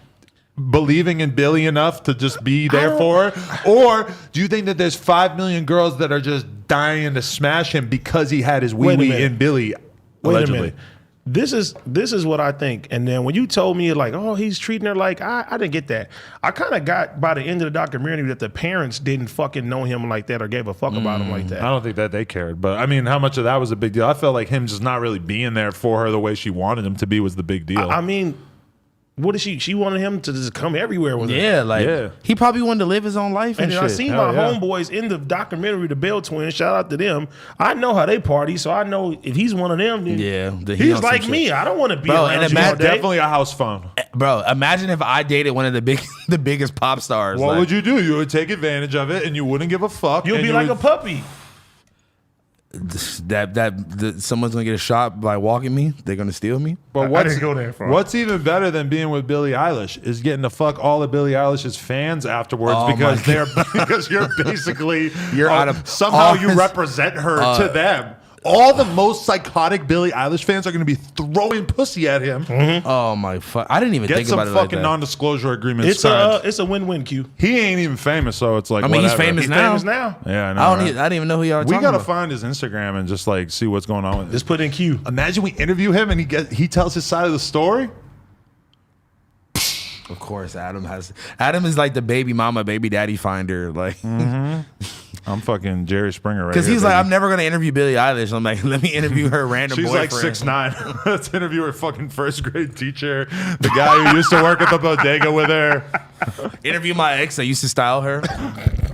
believing in Billy enough to just be there for her? Or do you think that there's 5 million girls that are just dying to smash him because he had his wee-wee in Billy, allegedly? This is what I think. And then when you told me like, oh, he's treating her like, I didn't get that. I kind of got by the end of the documentary that the parents didn't fucking know him like that or gave a fuck about him like that. I don't think that they cared. But I mean, how much of that was a big deal? I felt like him just not really being there for her the way she wanted him to be was the big deal. I mean, what is she wanted him to just come everywhere with her. Yeah, he probably wanted to live his own life and shit. I seen my homeboys in the documentary, the Bell Twins, shout out to them. I know how they party, so I know if he's one of them, then he's like me. I don't want to be around you all day. Definitely a house phone. Bro, imagine if I dated one of the biggest pop stars. What would you do? You would take advantage of it and you wouldn't give a fuck. You'll be like a puppy. Someone's gonna get a shot by walking me. They're gonna steal me. But I didn't go that far. What's even better than being with Billie Eilish is getting to fuck all of Billie Eilish's fans afterwards because you're basically somehow you represent her to them. All the most psychotic Billie Eilish fans are going to be throwing pussy at him. Mm-hmm. Oh my fuck! I didn't even think about it like that. Get some fucking non-disclosure agreements. It's a win-win, Q. He ain't even famous, so it's like. I mean, whatever. he's famous now. Yeah, I know. I didn't even know who y'all were talking about. We gotta find his Instagram and just like see what's going on with it. Just put in Q. Imagine we interview him and he tells his side of the story. Of course, Adam is like the baby mama, baby daddy finder. Like, I'm fucking Jerry Springer right here. Because he's like, I'm never gonna interview Billie Eilish. I'm like, let me interview her random She's boyfriend. like 6'9". Let's interview her fucking first grade teacher, the guy who used to work at the bodega with her. Interview my ex that used to style her.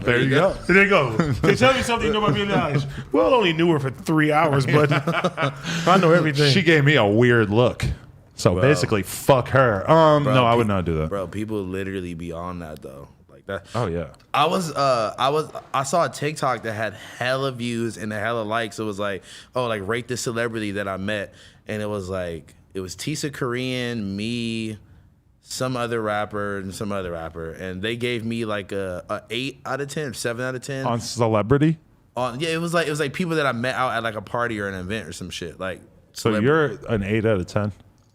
There you go. There you go. They tell me something you know about Billie Eilish. Well, I only knew her for 3 hours, but I know everything. She gave me a weird look. So basically, fuck her. No, I would not do that. Bro, people literally be on that though. Like that. Oh yeah. I saw a TikTok that had hella views and a hella likes. It was like, oh, like rate this celebrity that I met, and it was like it was Tisa Korean, me, some other rapper, and they gave me like a 8 out of 10 or 7 out of 10 on Celebrity. Yeah, it was like people that I met out at like a party or an event or some shit. Like, so you're an 8 out of 10.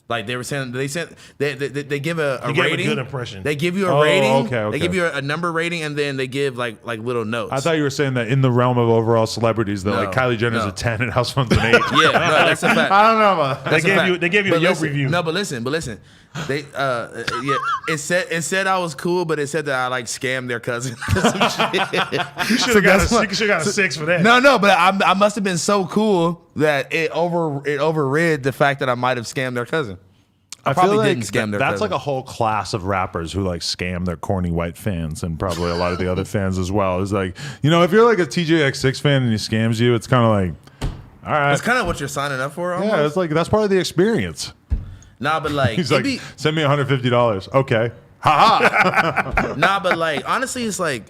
Like they were saying, they give a They gave rating. a good impression. They give you a rating. Okay. They give you a number rating, and then they give like little notes. I thought you were saying that in the realm of overall celebrities, that like Kylie Jenner's a 10 and Housephone's an 8. Yeah, no, that's a fact. I don't know about that. They gave you a Yelp review. No, but listen. They it said I was cool, but it said that I like scammed their cousin. You should have got a 6 for that. No, but I must have been so cool that it overrid the fact that I might have scammed their cousin. I probably feel like didn't scam their that's cousin. like a whole class of rappers who like scam their corny white fans and probably a lot of the other fans as well. It's like, you know, if you're like a TJX6 fan and he scams you, it's kind of like, all right. It's kind of what you're signing up for. Almost. Yeah, it's like that's part of the experience. Nah, but like he's like, send me $150. Okay. Ha. Nah, but like honestly, it's like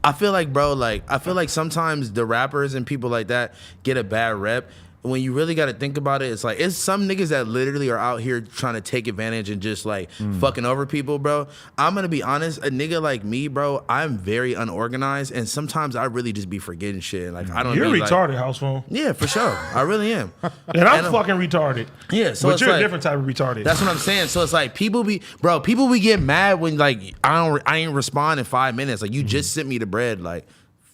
I feel like sometimes the rappers and people like that get a bad rep. When you really got to think about it, it's like it's some niggas that literally are out here trying to take advantage and just like fucking over people, bro. I'm gonna be honest, a nigga like me, bro, I'm very unorganized, and sometimes I really just be forgetting shit. Like I don't. You're be, retarded, like, Housephone. Yeah, for sure, I really am. And I'm fucking retarded. Yeah, so but it's you're like, a different type of retarded. That's what I'm saying. So it's like people be get mad when like I ain't respond in 5 minutes. Like you just sent me the bread like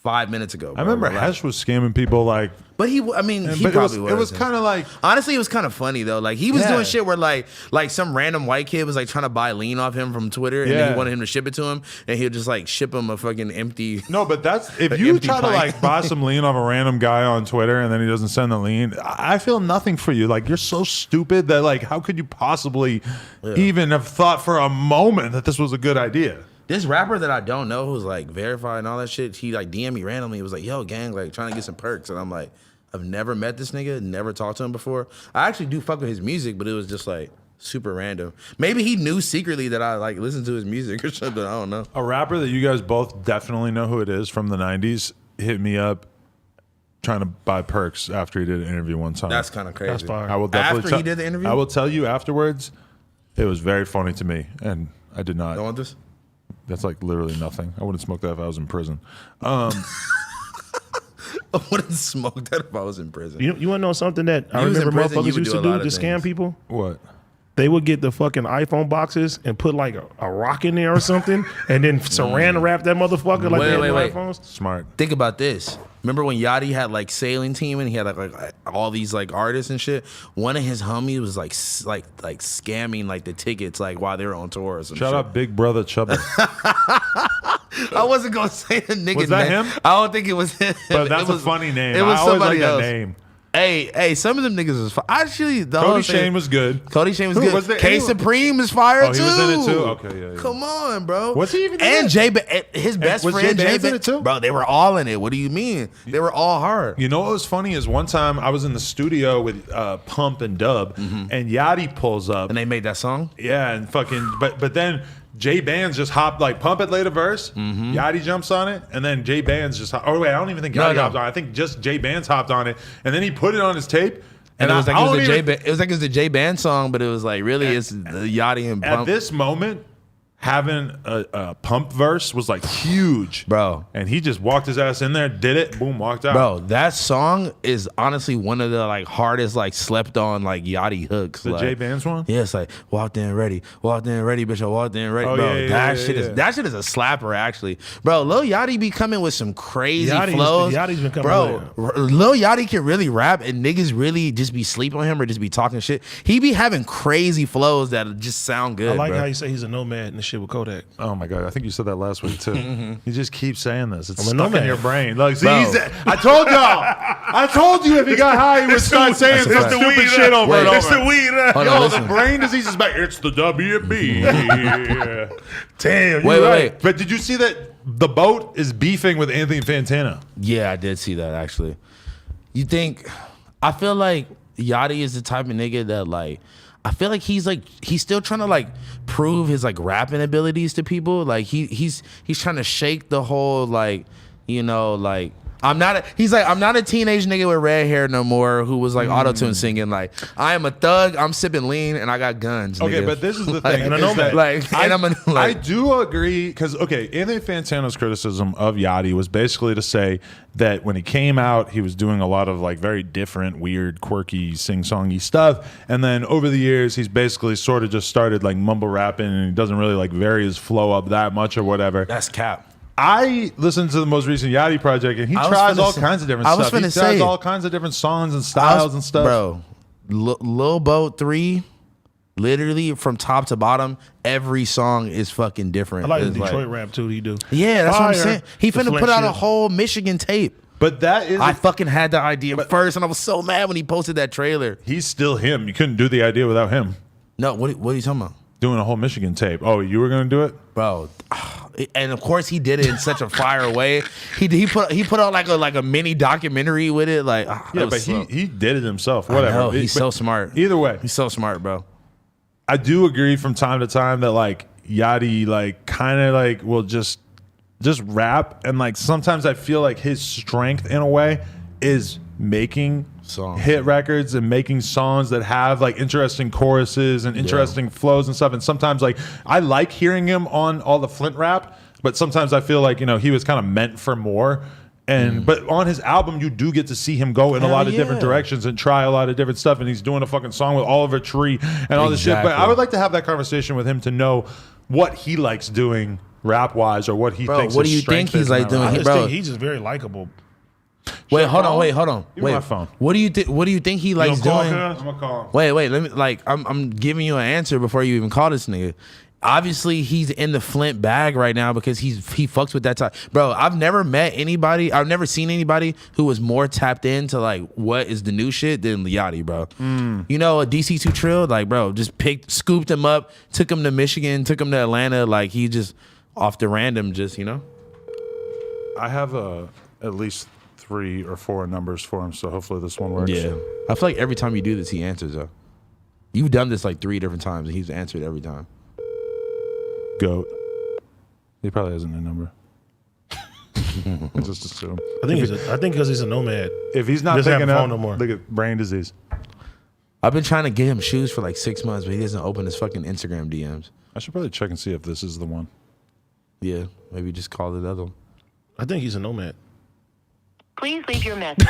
5 minutes ago. Bro. I remember Hesh was scamming people like. But he probably was. It was kind of like, honestly, it was kind of funny though. Like he was doing shit where like some random white kid was like trying to buy lean off him from Twitter, and then he wanted him to ship it to him, and he'll just like ship him a fucking empty. No, but that's if you try to like buy some lean off a random guy on Twitter and then he doesn't send the lean. I feel nothing for you. Like you're so stupid that like how could you possibly even have thought for a moment that this was a good idea? This rapper that I don't know who's like verified and all that shit, he like DM me randomly. He was like, "Yo, gang, like trying to get some perks," and I'm like, I've never met this nigga, never talked to him before. I actually do fuck with his music, but it was just like super random. Maybe he knew secretly that I like listened to his music or something. I don't know. A rapper that you guys both definitely know who it is from the 90s hit me up trying to buy perks after he did an interview one time. That's kind of crazy. That's fire. I will definitely after he did the interview? I will tell you afterwards, it was very funny to me, and I did not. Don't want this? That's like literally nothing. I wouldn't smoke that if I was in prison. I wouldn't smoke that if I was in prison. You want to know something that I remember motherfuckers used to do to scam people? What? They would get the fucking iPhone boxes and put like a rock in there or something, and then saran wrap that motherfucker like they had new iPhones. Smart. Think about this. Remember when Yachty had like Sailing Team and he had like all these like artists and shit? One of his homies was like scamming like the tickets like while they were on tour or some Shout shit. out Big Brother Chubba. I wasn't gonna say the nigga's Was that name. him? I don't think it was him. But that's a funny name. It was I always somebody like else. that name. Hey, some of them niggas was fire. Actually, the Cody whole Shane was good. Cody Shane was Who good. was there? K Supreme is fire Oh, too. he was in it too? Okay, yeah. Come on, bro. Was he even in and it? His best was friend Jay Jay Banz in it too? Bro, they were all in it. What do you mean? They were all hard. You know what was funny is one time I was in the studio with Pump and Dub, and Yachty pulls up. And they made that song? Yeah, and fucking, but then Jay Banz just hopped, like Pump had laid a verse, Yachty jumps on it, and then Jay Banz just, oh wait, I don't even think Yachty hopped on it. I think just Jay Banz hopped on it, and then he put it on his tape. And it was like it was like the J Band song, but it was like really it's Yachty and Pump. At this moment, having a Pump verse was like huge, bro. And he just walked his ass in there, did it, boom, walked out. Bro, that song is honestly one of the like hardest like slept on like Yachty hooks. The like, Jay Banz one? Yeah, it's like walked in ready, bitch. I walked in ready, Oh, bro. yeah, that shit is a slapper actually, bro. Lil Yachty be coming with some crazy flows. Yachty's been coming bro. Lil Yachty can really rap, and niggas really just be sleeping on him or just be talking shit. He be having crazy flows that just sound good. I like bro. how you say he's a nomad and the shit with Kodak. Oh my god, I think you said that last week too. You just keep saying this. It's I'm a stuck in nomad. your brain. Like, see, Bro. I told y'all. I told you if he got high, he would start saying some stupid shit over and over. It's the weed. Hold on, Yo, listen. the brain disease is back. It's the WB. Damn. Wait. But did you see that the boat is beefing with Anthony Fantana? Yeah, I did see that actually. You think? I feel like Yachty is the type of nigga that like. I feel like he's still trying to like prove his like rapping abilities to people. Like he's trying to shake the whole like, you know, like He's like, I'm not a teenage nigga with red hair no more who was like auto-tune singing. Like, I am a thug, I'm sipping lean, and I got guns. Okay, nigga. but this is the thing. And I know that. I do agree, because, okay, Anthony Fantano's criticism of Yachty was basically to say that when he came out, he was doing a lot of like very different, weird, quirky, sing-songy stuff. And then over the years, he's basically sort of just started like mumble rapping, and he doesn't really like vary his flow up that much or whatever. That's cap. I listened to the most recent Yachty project, and he tries all kinds of different stuff. He tries all kinds of different songs and styles and stuff. Bro, Lil Boat 3, literally from top to bottom, every song is fucking different. I like the Detroit rap too. He do. Yeah, that's what I'm saying. He finna put out a whole Michigan tape. But that is, I fucking had the idea first, and I was so mad when he posted that trailer. He's still him. You couldn't do the idea without him. No, what are you talking about? Doing a whole Michigan tape. Oh, you were gonna do it, bro? And of course he did it in such a fire way. He put out like a mini documentary with it. Like, yeah, but he did it himself. Whatever. I know, he's so smart. Either way, he's so smart, bro. I do agree from time to time that like Yachty like kind of like will just rap, and like sometimes I feel like his strength in a way is making hit records and making songs that have like interesting choruses and interesting flows and stuff. And sometimes like I like hearing him on all the Flint rap, but sometimes I feel like, you know, he was kind of meant for more. And but on his album, you do get to see him go in a lot of different directions and try a lot of different stuff. And he's doing a fucking song with Oliver Tree and all this shit. But I would like to have that conversation with him to know what he likes doing rap wise, or what he thinks. What do you think he's like doing? I just think he's just very likable. Wait, hold on. Wait, my phone. What do you think he likes doing? I'm gonna call him. Wait. Let me I'm giving you an answer before you even call this nigga. Obviously, he's in the Flint bag right now because he fucks with that type. Bro, I've never seen anybody who was more tapped into like what is the new shit than Yachty, bro. You know, a DC2 Trill, like, bro, just scooped him up, took him to Michigan, took him to Atlanta, like he just off the random, just, you know. I have at least 3 or 4 numbers for him, so hopefully this one works. Yeah, I feel like every time you do this, he answers though. You've done this like 3 different times, and he's answered every time. Goat. He probably has a new number. Just assume. I think because he's a nomad. If he's not picking up, no more. look at brain disease. I've been trying to get him shoes for like 6 months, but he doesn't open his fucking Instagram DMs. I should probably check and see if this is the one. Yeah, maybe just call the other one. I think he's a nomad. Please leave your message.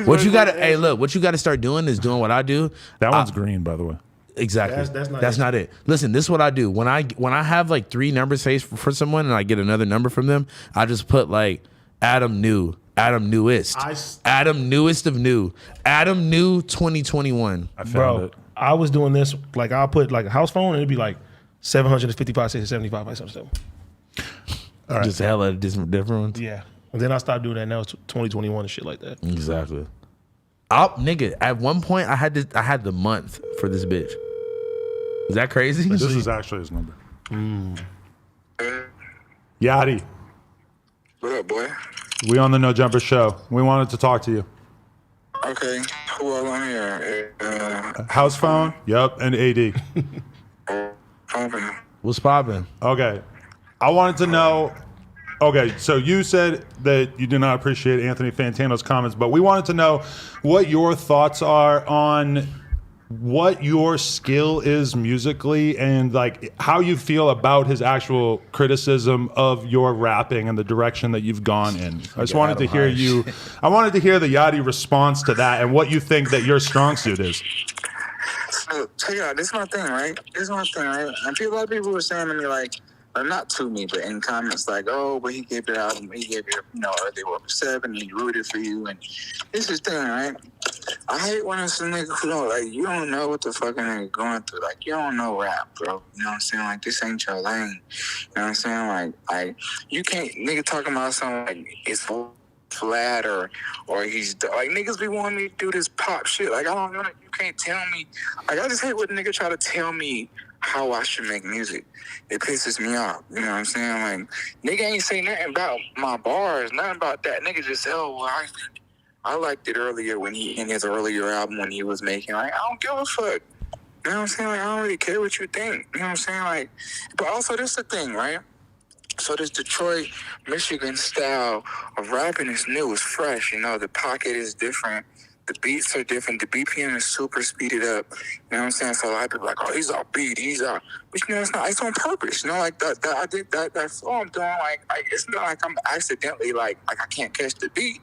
What you gotta? Hey, look. What you gotta start doing is doing what I do. That one's green, by the way. Exactly. That's not it. Listen, this is what I do. When I have like 3 numbers saved for someone and I get another number from them, I just put like Adam New, Adam Newest, Adam Newest of New, Adam New 2021. I found it. I was doing this, like I'll put like a house phone and it'd be like 755, 675, 577. All right. Just hella different ones. Yeah. And then I stopped doing that. Now it's 2021 and shit like that. Exactly. Nigga, at one point I had the month for this bitch. Is that crazy? This is actually his number. Yachty. What up, boy? We on the No Jumper show. We wanted to talk to you. Okay. Who all on here? Housephone? Yep, and AD. What's poppin'? Okay. I wanted to know. Okay, so you said that you do not appreciate Anthony Fantano's comments, but we wanted to know what your thoughts are on what your skill is musically and like how you feel about his actual criticism of your rapping and the direction that you've gone in. I just wanted to hear you. I wanted to hear the Yachty response to that and what you think that your strong suit is. So, check it out. This is my thing, right? And a lot of people were saying to me, like, or not to me, but in comments, like, oh, but he gave it out, he gave it, they were 7, and he rooted for you, and this is the thing, right? I hate when it's a nigga who don't, like, you don't know what the fucking nigga going through. Like, you don't know rap, bro. You know what I'm saying? Like, this ain't your lane. You know what I'm saying? Like you can't, nigga talking about something like it's flat or he's, like, niggas be wanting me to do this pop shit. Like, I don't know, you can't tell me. Like, I just hate when nigga try to tell me how I should make music. It pisses me off. You know what I'm saying? Like, nigga ain't say nothing about my bars, nothing about that. Nigga just said, oh, well, I liked it earlier when in his earlier album when he was making. Like, I don't give a fuck. You know what I'm saying? Like, I don't really care what you think. You know what I'm saying? Like, but also this the thing, right? So this Detroit, Michigan style of rapping is new, it's fresh. You know, the pocket is different. The beats are different. The BPM is super speeded up. You know what I'm saying? So a lot of people are like, oh, he's off beat. He's out. But you know, it's not. It's on purpose. You know, like that I did that flow I'm doing. Like it's not like I'm accidentally like I can't catch the beat.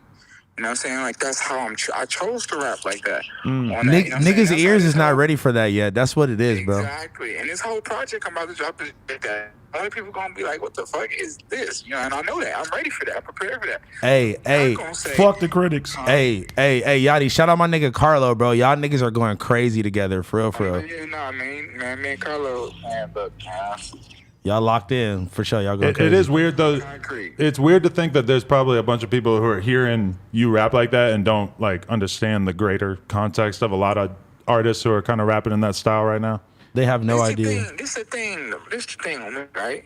You know what I'm saying? Like that's how I chose to rap like that. Niggas' ears is not ready for that yet. That's what it is, bro. Exactly. And this whole project I'm about to drop is that. A lot of people gonna be like, "What the fuck is this?" You know, and I know that. I'm ready for that. I'm prepared for that. Hey, fuck the critics. Hey, Yachty, shout out my nigga Carlo, bro. Y'all niggas are going crazy together, for real. Yeah, nah, man, me and Carlo, man, but y'all locked in for sure. Y'all going crazy. It is weird though. It's weird to think that there's probably a bunch of people who are hearing you rap like that and don't like understand the greater context of a lot of artists who are kind of rapping in that style right now. They have no idea. This is the thing, right?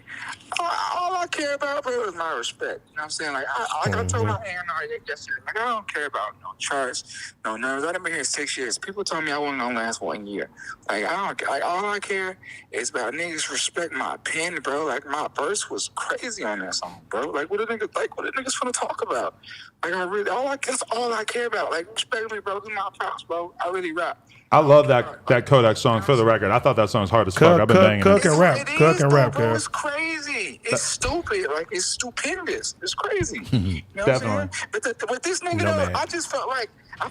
All I care about, bro, is my respect. You know what I'm saying? Like I told my A&R yesterday, like I don't care about no charts, no numbers. I've been here 6 years. People told me I wasn't gonna last 1 year. Like I don't. Like all I care is about niggas respect my pen, bro. Like my verse was crazy on that song, bro. Like what are niggas gonna talk about? Like that's all I care about. Like respect me, bro. This is my props, bro. I really rap. I love that Kodak song, for the record. I thought that song's hard as fuck. I've been banging Cook and rap. Bro. It's crazy. It's stupid. Like, it's stupendous. It's crazy. You know what I'm saying? But with this nigga, though, I felt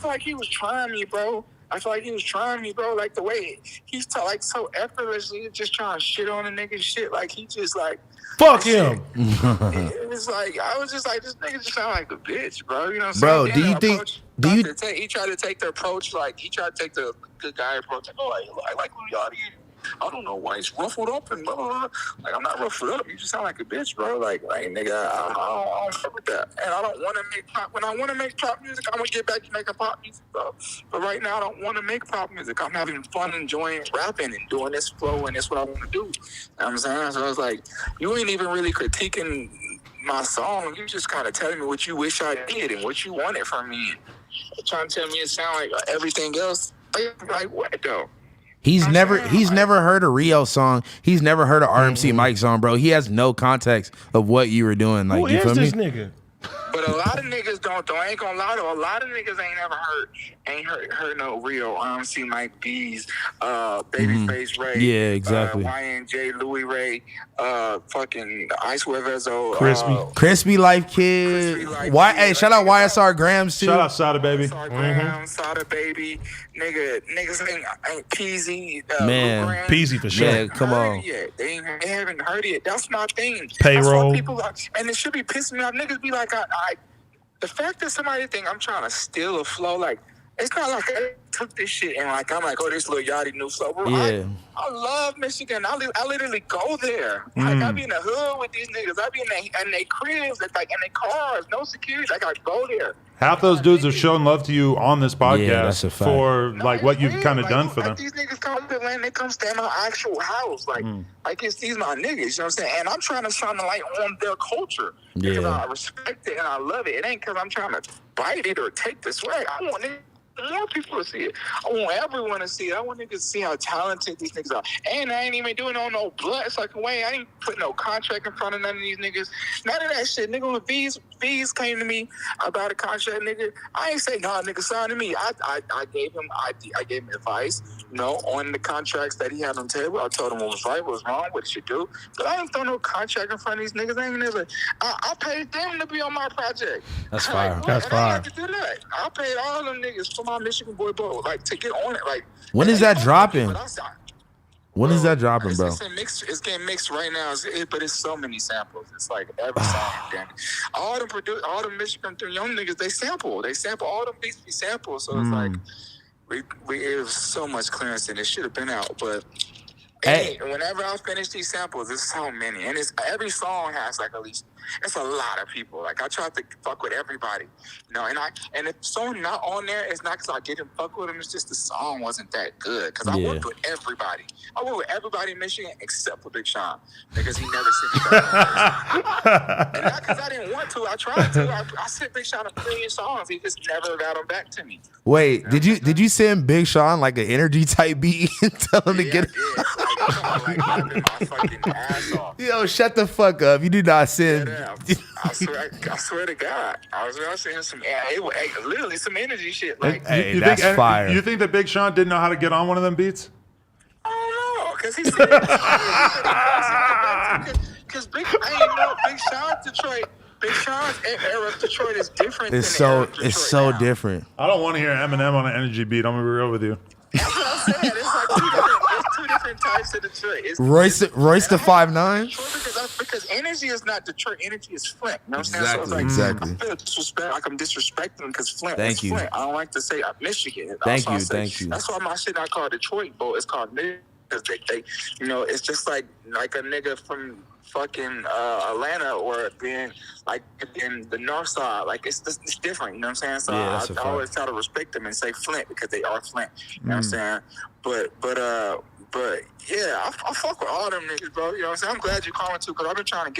like he was trying me, bro. Like the way he's like so effortlessly just trying to shit on a nigga shit. Like he just like fuck him. It was like I was just like this nigga just sound like a bitch, bro. You know what I'm bro, saying? Do you think he tried to take the approach like he tried to take the good guy approach. Like, oh, I like who y'all is. I don't know why he's ruffled up and blah, blah, blah. Like, I'm not ruffled up. You just sound like a bitch, bro. Like nigga, I don't fuck with that. And I don't want to make pop. When I want to make pop music, I'm going to get back to making pop music, bro. But right now, I don't want to make pop music. I'm having fun enjoying rapping and doing this flow, and that's what I want to do. You know what I'm saying? So I was like, you ain't even really critiquing my song. You just kind of telling me what you wish I did and what you wanted from me. Trying to tell me it sound like everything else. Like what, though? He's never heard a Rio song. He's never heard an RMC Mike song, bro. He has no context of what you were doing. Like, who you is feel this me? nigga? But a lot of niggas don't. I ain't gonna lie to a lot of niggas ain't heard no Rio RMC Mike B's, Babyface Ray. Yeah, exactly. YNJ Louis Ray, fucking Ice Vezo, Crispy Life Kid. Hey, shout out YSR Grams too. Shout out SADA Baby. SADA Baby. Niggas ain't Peasy. Man, Peasy for sure. Yeah, come on. They haven't heard it. That's my thing. Payroll. People and it should be pissing me off. Niggas be like, the fact that somebody think I'm trying to steal a flow, like, it's not like I took this shit and like I'm like, oh, this little Yachty new flow. Bro, yeah. I love Michigan. I literally go there. Like I be in the hood with these niggas. I be in their cribs, like in their cars, no security. Like I go there. Half those dudes have shown love to you on this podcast for like what you've kind of done for them. These niggas come to land, they come stand in my actual house. Like these my niggas, you know what I'm saying? And I'm trying to shine the light on their culture. Because I respect it and I love it. It ain't because I'm trying to bite it or take the swag. I want more people to see it. I want everyone to see it. I want niggas to see how talented these niggas are. And I ain't even doing it on no blood sucking way. I ain't putting no contract in front of none of these niggas. None of that shit. Nigga, when V's came to me about a contract, nigga, I ain't say, nah, nigga, sign to me. I gave him advice, you know, on the contracts that he had on the table. I told him what was right, what was wrong, what he should do. But I ain't throw no contract in front of these niggas. I paid them to be on my project. That's fire. Like, That's fire. I have to do that. I paid all them niggas for my Michigan boy, like to get on it. Like, when is that dropping? When is that dropping, bro? It's getting mixed right now, but it's so many samples. It's like every song. All the Michigan young niggas, they sample all them beats be samples. So it's like it was so much clearance and it should have been out, but. Hey, whenever I finish these samples, there's so many, and every song has like at least it's a lot of people. Like I try to fuck with everybody, you know. And if song not on there, it's not because I didn't fuck with them. It's just the song wasn't that good. Because I worked with everybody. I worked with everybody in Michigan except for Big Sean because he never sent me back. And not because I didn't want to. I tried to. I sent Big Sean a million songs. He just never got them back to me. Wait, did you send Big Sean like an energy type beat and tell him to get it? like rapping my fucking ass off. Yo, shut the fuck up. You do not send. Yeah, I swear to God. I was saying some, literally some energy shit. Like, Hey, you that's think, fire. You think that Big Sean didn't know how to get on one of them beats? I don't know, because he said, because Big Sean's Detroit. Big Sean's era of Detroit is different. It's than the era of so Detroit now. different. I don't want to hear Eminem on an energy beat. I'm gonna be real with you. That's what I'm saying. It's like two different types of Detroit. Royce the 5'9"? Because energy is not Detroit. Energy is Flint. You know what I'm saying? Exactly. So it's like, Exactly. I feel disrespect. Like I'm disrespecting because Flint Thank is you. Flint. I don't like to say Michigan. Thank you. That's why my shit not called Detroit, but it's called Michigan. Because they, you know, it's just like a nigga from fucking Atlanta or being like in the north side. Like it's different, you know what I'm saying? So Yeah, I always try to respect them and say Flint because they are Flint. You know what I'm saying? But yeah, I fuck with all them niggas, bro. You know what I'm saying? I'm glad you calling too, because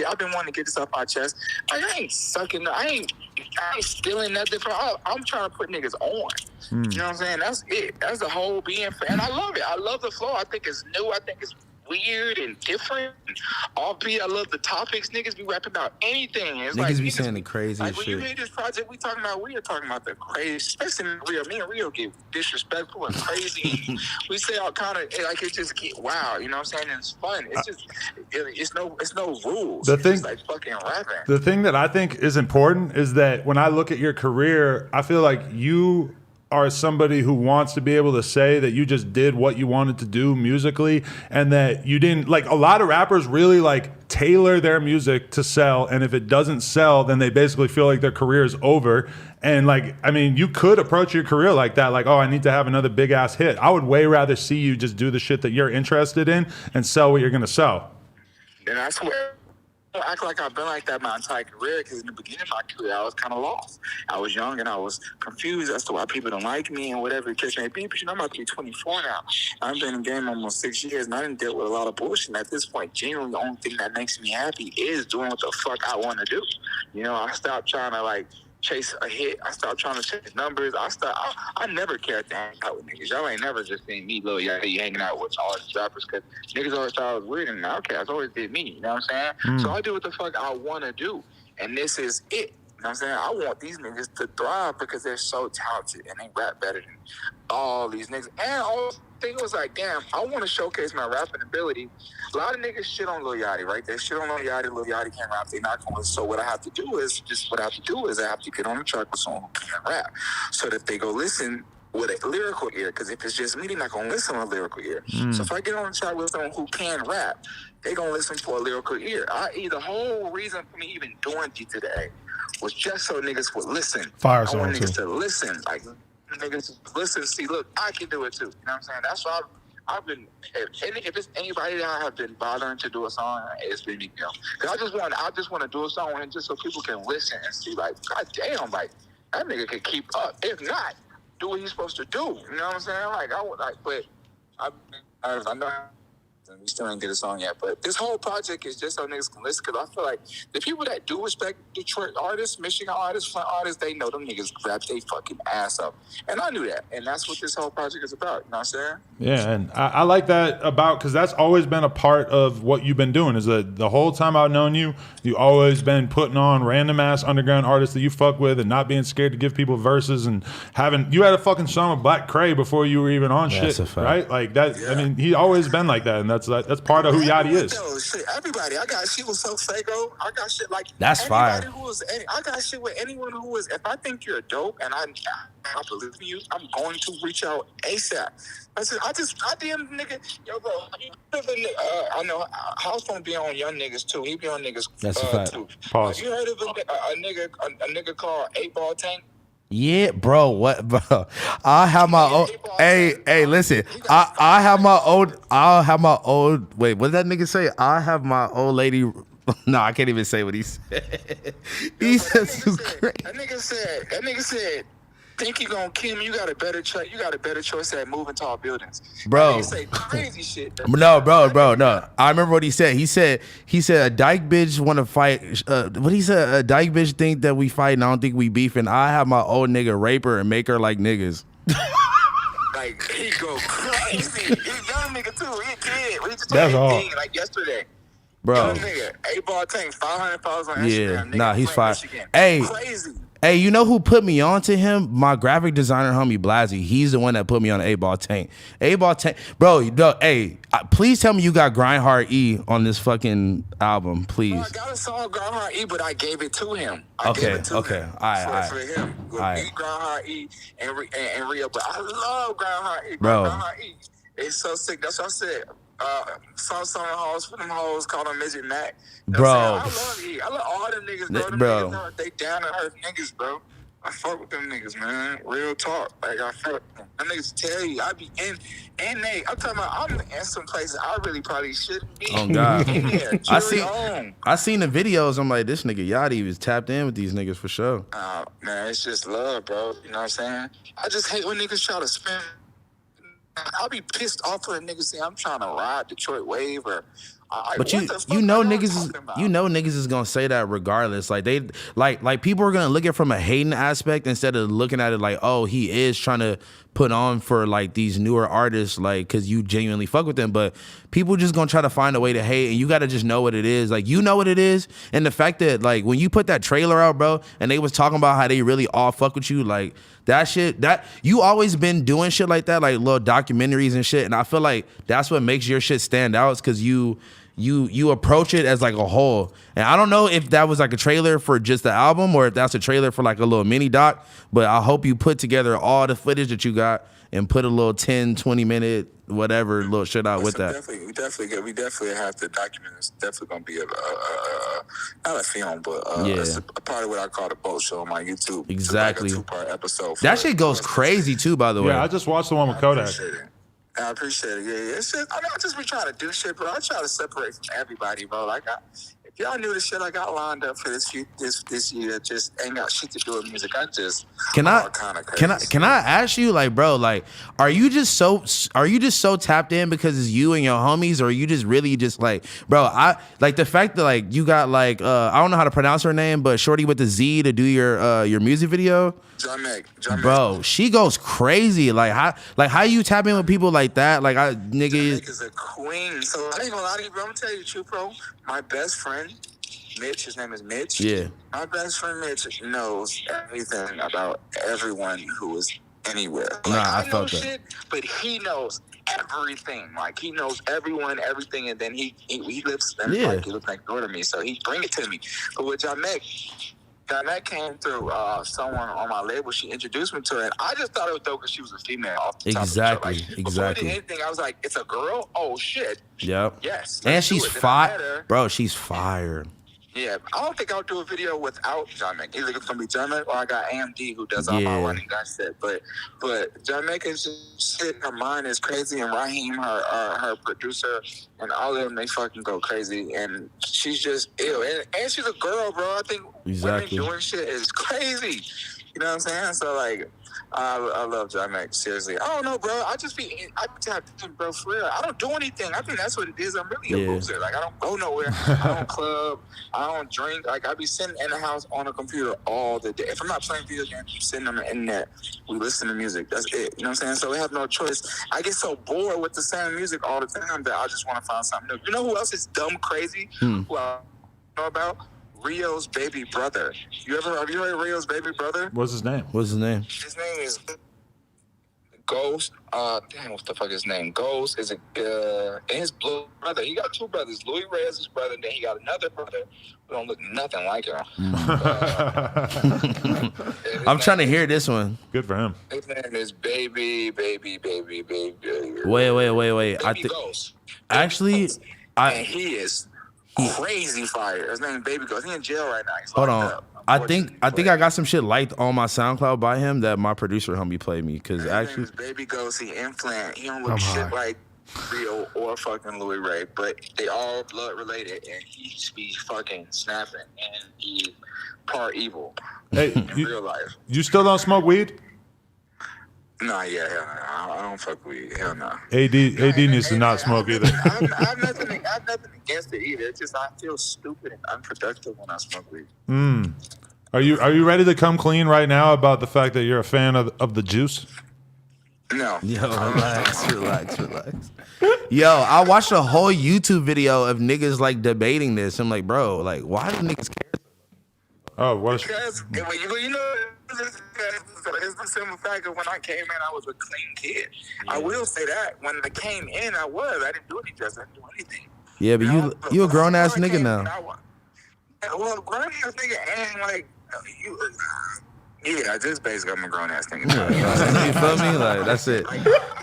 I've been wanting to get this off my chest. Like, I ain't sucking, I ain't stealing nothing from. I'm trying to put niggas on. You know what I'm saying? That's it. That's the whole being, and I love it. I love the flow. I think it's new. I think it's weird and different. Albeit, I love the topics. Niggas be rapping about anything. It's Niggas like, be saying the craziest like when shit. you hear this project we are talking about the crazy, especially in Rio. Me and Rio get disrespectful and crazy. We say all kind of like it just get wild. You know what I'm saying? And it's fun. It's just it's no rules. The it's thing, just like fucking rapping. The thing that I think is important is that when I look at your career, I feel like you are somebody who wants to be able to say that you just did what you wanted to do musically, and that you didn't, like, a lot of rappers really like tailor their music to sell, and if it doesn't sell, then they basically feel like their career is over. And like, I mean, you could approach your career like that, like, oh, I need to have another big ass hit. I would way rather see you just do the shit that you're interested in and sell what you're gonna sell. And I swear, I don't act like I've been like that my entire career, because in the beginning of my career, I was kind of lost. I was young and I was confused as to why people don't like me and whatever the case may be. But you know, I'm about to be 24 now. I've been in the game almost 6 years, and I didn't deal with a lot of bullshit. And at this point, genuinely, the only thing that makes me happy is doing what the fuck I want to do. You know, I stopped trying to like chase a hit. I stopped trying to chase numbers. I never cared to hang out with niggas. Y'all ain't never just seen me, Lil Yachty, hanging out with all these rappers, because niggas always thought I was weird, and Outkast always did me. You know what I'm saying? So I do what the fuck I want to do, and this is it. You know what I'm saying? I want these niggas to thrive because they're so talented and they rap better than all these niggas. And all thing was like, damn, I want to showcase my rapping ability. A lot of niggas shit on Lil Yachty, right? They shit on Lil Yachty. Lil Yachty can't rap. They not going. So what I have to do is I have to get on the track with someone who can rap, so that they go listen with a lyrical ear. Because if it's just me, they're not gonna listen with a lyrical ear. So if I get on the track with someone who can rap, they gonna listen for a lyrical ear. The whole reason for me even doing G today was just so niggas would listen. Fire I song want niggas too. to listen. Like, niggas listen, see, look, I can do it too. You know what I'm saying? That's why I've been, if it's anybody that I have been bothering to do a song, it's been me. Because I just want to do a song, and just so people can listen and see, like, god damn, like, that nigga can keep up. If not, do what he's supposed to do. You know what I'm saying? Like, but I know we still ain't get a song yet, but this whole project is just so niggas can listen, because I feel like the people that do respect Detroit artists, Michigan artists, Flint artists, they know them niggas rap they fucking ass up. And I knew that. And that's what this whole project is about. You know what I'm saying? Yeah, and I like that about, because that's always been a part of what you've been doing, is that the whole time I've known you, you always been putting on random ass underground artists that you fuck with and not being scared to give people verses, and you had a fucking song with Black Cray before you were even on shit, right? Like that. Yeah. I mean, he always been like that, and that's part of who Yachty is. Shit, everybody, I got shit with So Fago. I got shit like that's fire. I got shit with anyone who is. If I think you're dope and I believe in you, I'm going to reach out ASAP. I DM nigga, yo, bro. I know Housephone be on young niggas too. He be on niggas that's a fact. Too. Pause. You heard of a nigga called 8-Ball Tank? Yeah, bro. What, bro? I have my own. Hey, listen. I have my own. I'll have my own. Wait, what did that nigga say? I have my old lady. No, I can't even say what he said. He said some crazy. That nigga said, think you gonna kill me? You got a better choice at moving tall buildings, bro. He say crazy shit. No, bro. No, I remember what he said. He said a dyke bitch want to fight. What he said? A dyke bitch think that we fight, and I don't think we beefing. I have my old nigga rape her and make her like niggas. Like, he go crazy. Young nigga too. He a kid. We just That's all. 18, like yesterday. Bro. Young nigga, 8-ball tank, 500 followers on Instagram. Nigga, nah, he's fine. Michigan. Hey. Crazy. Hey, you know who put me on to him? My graphic designer homie Blasey. He's the one that put me on 8-ball tank. 8-ball tank, bro. Hey, please tell me you got Grindhard E on this fucking album, please. Bro, I got a song Grindhard E, but I gave it to him. Okay. All right. For him, with All right. me, Grindhard E, and Rio. But I love Grindhard E, bro. Grindhard E, it's so sick. That's what I said. Saw some hoes for them hoes called him Midget Mac. Bro. I love E. I love all them niggas, bro. Them bro. Niggas, they down to earth niggas, bro. I fuck with them niggas, man. Real talk. Like, I fuck with them. Them niggas tell you, I be in I'm talking about, I'm in some places I really probably shouldn't be. Oh, God. There, I seen the videos. I'm like, this nigga Yachty was tapped in with these niggas for sure. Man, it's just love, bro. You know what I'm saying? I just hate when niggas try to spin. I'll be pissed off when niggas say I'm trying to ride Detroit Wave or. But you know niggas is gonna say that regardless. Like they like people are gonna look at it from a hating aspect instead of looking at it like, oh, he is trying to put on for like these newer artists, like because you genuinely fuck with them. But people just gonna try to find a way to hate, and you gotta just know what it is. Like you know what it is, and the fact that like when you put that trailer out, bro, and they was talking about how they really all fuck with you, like that shit. That you always been doing shit like that, like little documentaries and shit. And I feel like that's what makes your shit stand out, is because you approach it as like a whole. And I don't know if that was like a trailer for just the album or if that's a trailer for like a little mini doc, but I hope you put together all the footage that you got and put a little 10, 20 minute, whatever little shit out with that. We definitely have to document. It's definitely going to be not a film, but it's a part of what I call the boat show on my YouTube. Exactly. It's like a 2-part episode. That shit goes crazy too, by the way. Yeah, I just watched the one with Kodak. I appreciate it. Yeah. It's just, I just be trying to do shit, bro. I try to separate from everybody, bro. Like, if y'all knew the shit I got lined up for this year, just ain't got shit to do with music. Can I ask you, like, bro, like, are you just so tapped in because it's you and your homies, or are you just really just like, bro? I like the fact that like you got like I don't know how to pronounce her name, but shorty with the Z to do your music video. John Meg. Bro, she goes crazy. Like how you tap in with people like that? Like nigga is a queen. So I ain't gonna lie to you, bro. I'm gonna tell you the truth, bro. My best friend, Mitch, his name is Mitch. Yeah. My best friend Mitch knows everything about everyone who is anywhere. Like, I know felt that. shit, but he knows everything. Like he knows everyone, everything, and then he lives he lives next door to me, so he bring it to me. But with John Meg came through someone on my label. She introduced me to her, and I just thought it was dope because she was a female. Exactly. Before I did anything, I was like, "It's a girl? Oh shit!" Yep. Yes. And she's fire, bro. She's fire. Yeah, I don't think I'll do a video without John Meg. Either it's gonna be John Meg or I got AMD who does all my running that shit. But John Meg is just shit. Her mind is crazy, and Raheem, her producer, and all of them, they fucking go crazy. And she's just ill, and she's a girl, bro. I think women doing shit is crazy. You know what I'm saying? So like, I love John Mack, seriously. I don't know, bro. I tapped in, bro, for real. I don't do anything. I think that's what it is. I'm really a loser. Like, I don't go nowhere. I don't club. I don't drink. Like, I be sitting in the house on a computer all the day. If I'm not playing video games, I'm sitting on the internet. We listen to music. That's it. You know what I'm saying? So we have no choice. I get so bored with the same music all the time that I just want to find something new. You know who else is dumb crazy? Who I know about? Rio's baby brother. Have you heard of Rio's baby brother? What's his name? His name is Ghost. Damn, what the fuck is his name? Ghost is and his brother. He got two brothers. Louis Ray is his brother, and then he got another brother who don't look nothing like him. I'm trying to hear this one. Good for him. His name is baby. Wait. Baby Ghost. Actually, and he is crazy fire. His name is Baby Ghost. He in jail right now. He's hold on. I think I got some shit liked on my SoundCloud by him that my producer homie played me. Cause actually, his name is Baby Ghost. He implant. He don't look shit like Rio or fucking Louis Ray, but they all blood related, and he be fucking snapping, and he's part evil. Hey, in real life. You still don't smoke weed? Nah, yeah, hell no. I don't fuck weed. Hell no. AD needs to not smoke either. I have nothing against it either. It's just I feel stupid and unproductive when I smoke weed. Are you ready to come clean right now about the fact that you're a fan of the juice? No. Yo, relax. Yo, I watched a whole YouTube video of niggas like debating this. I'm like, bro, like, why do niggas care? Oh, what? Because, you know, it's the simple fact of when I came in, I was a clean kid. Yeah. I will say that. When I came in, I didn't do any drugs. I didn't do anything. Yeah, but you a grown ass nigga now. Well, grown ass nigga and like, yeah, just basically I'm a grown ass nigga. You feel me? Like, that's it.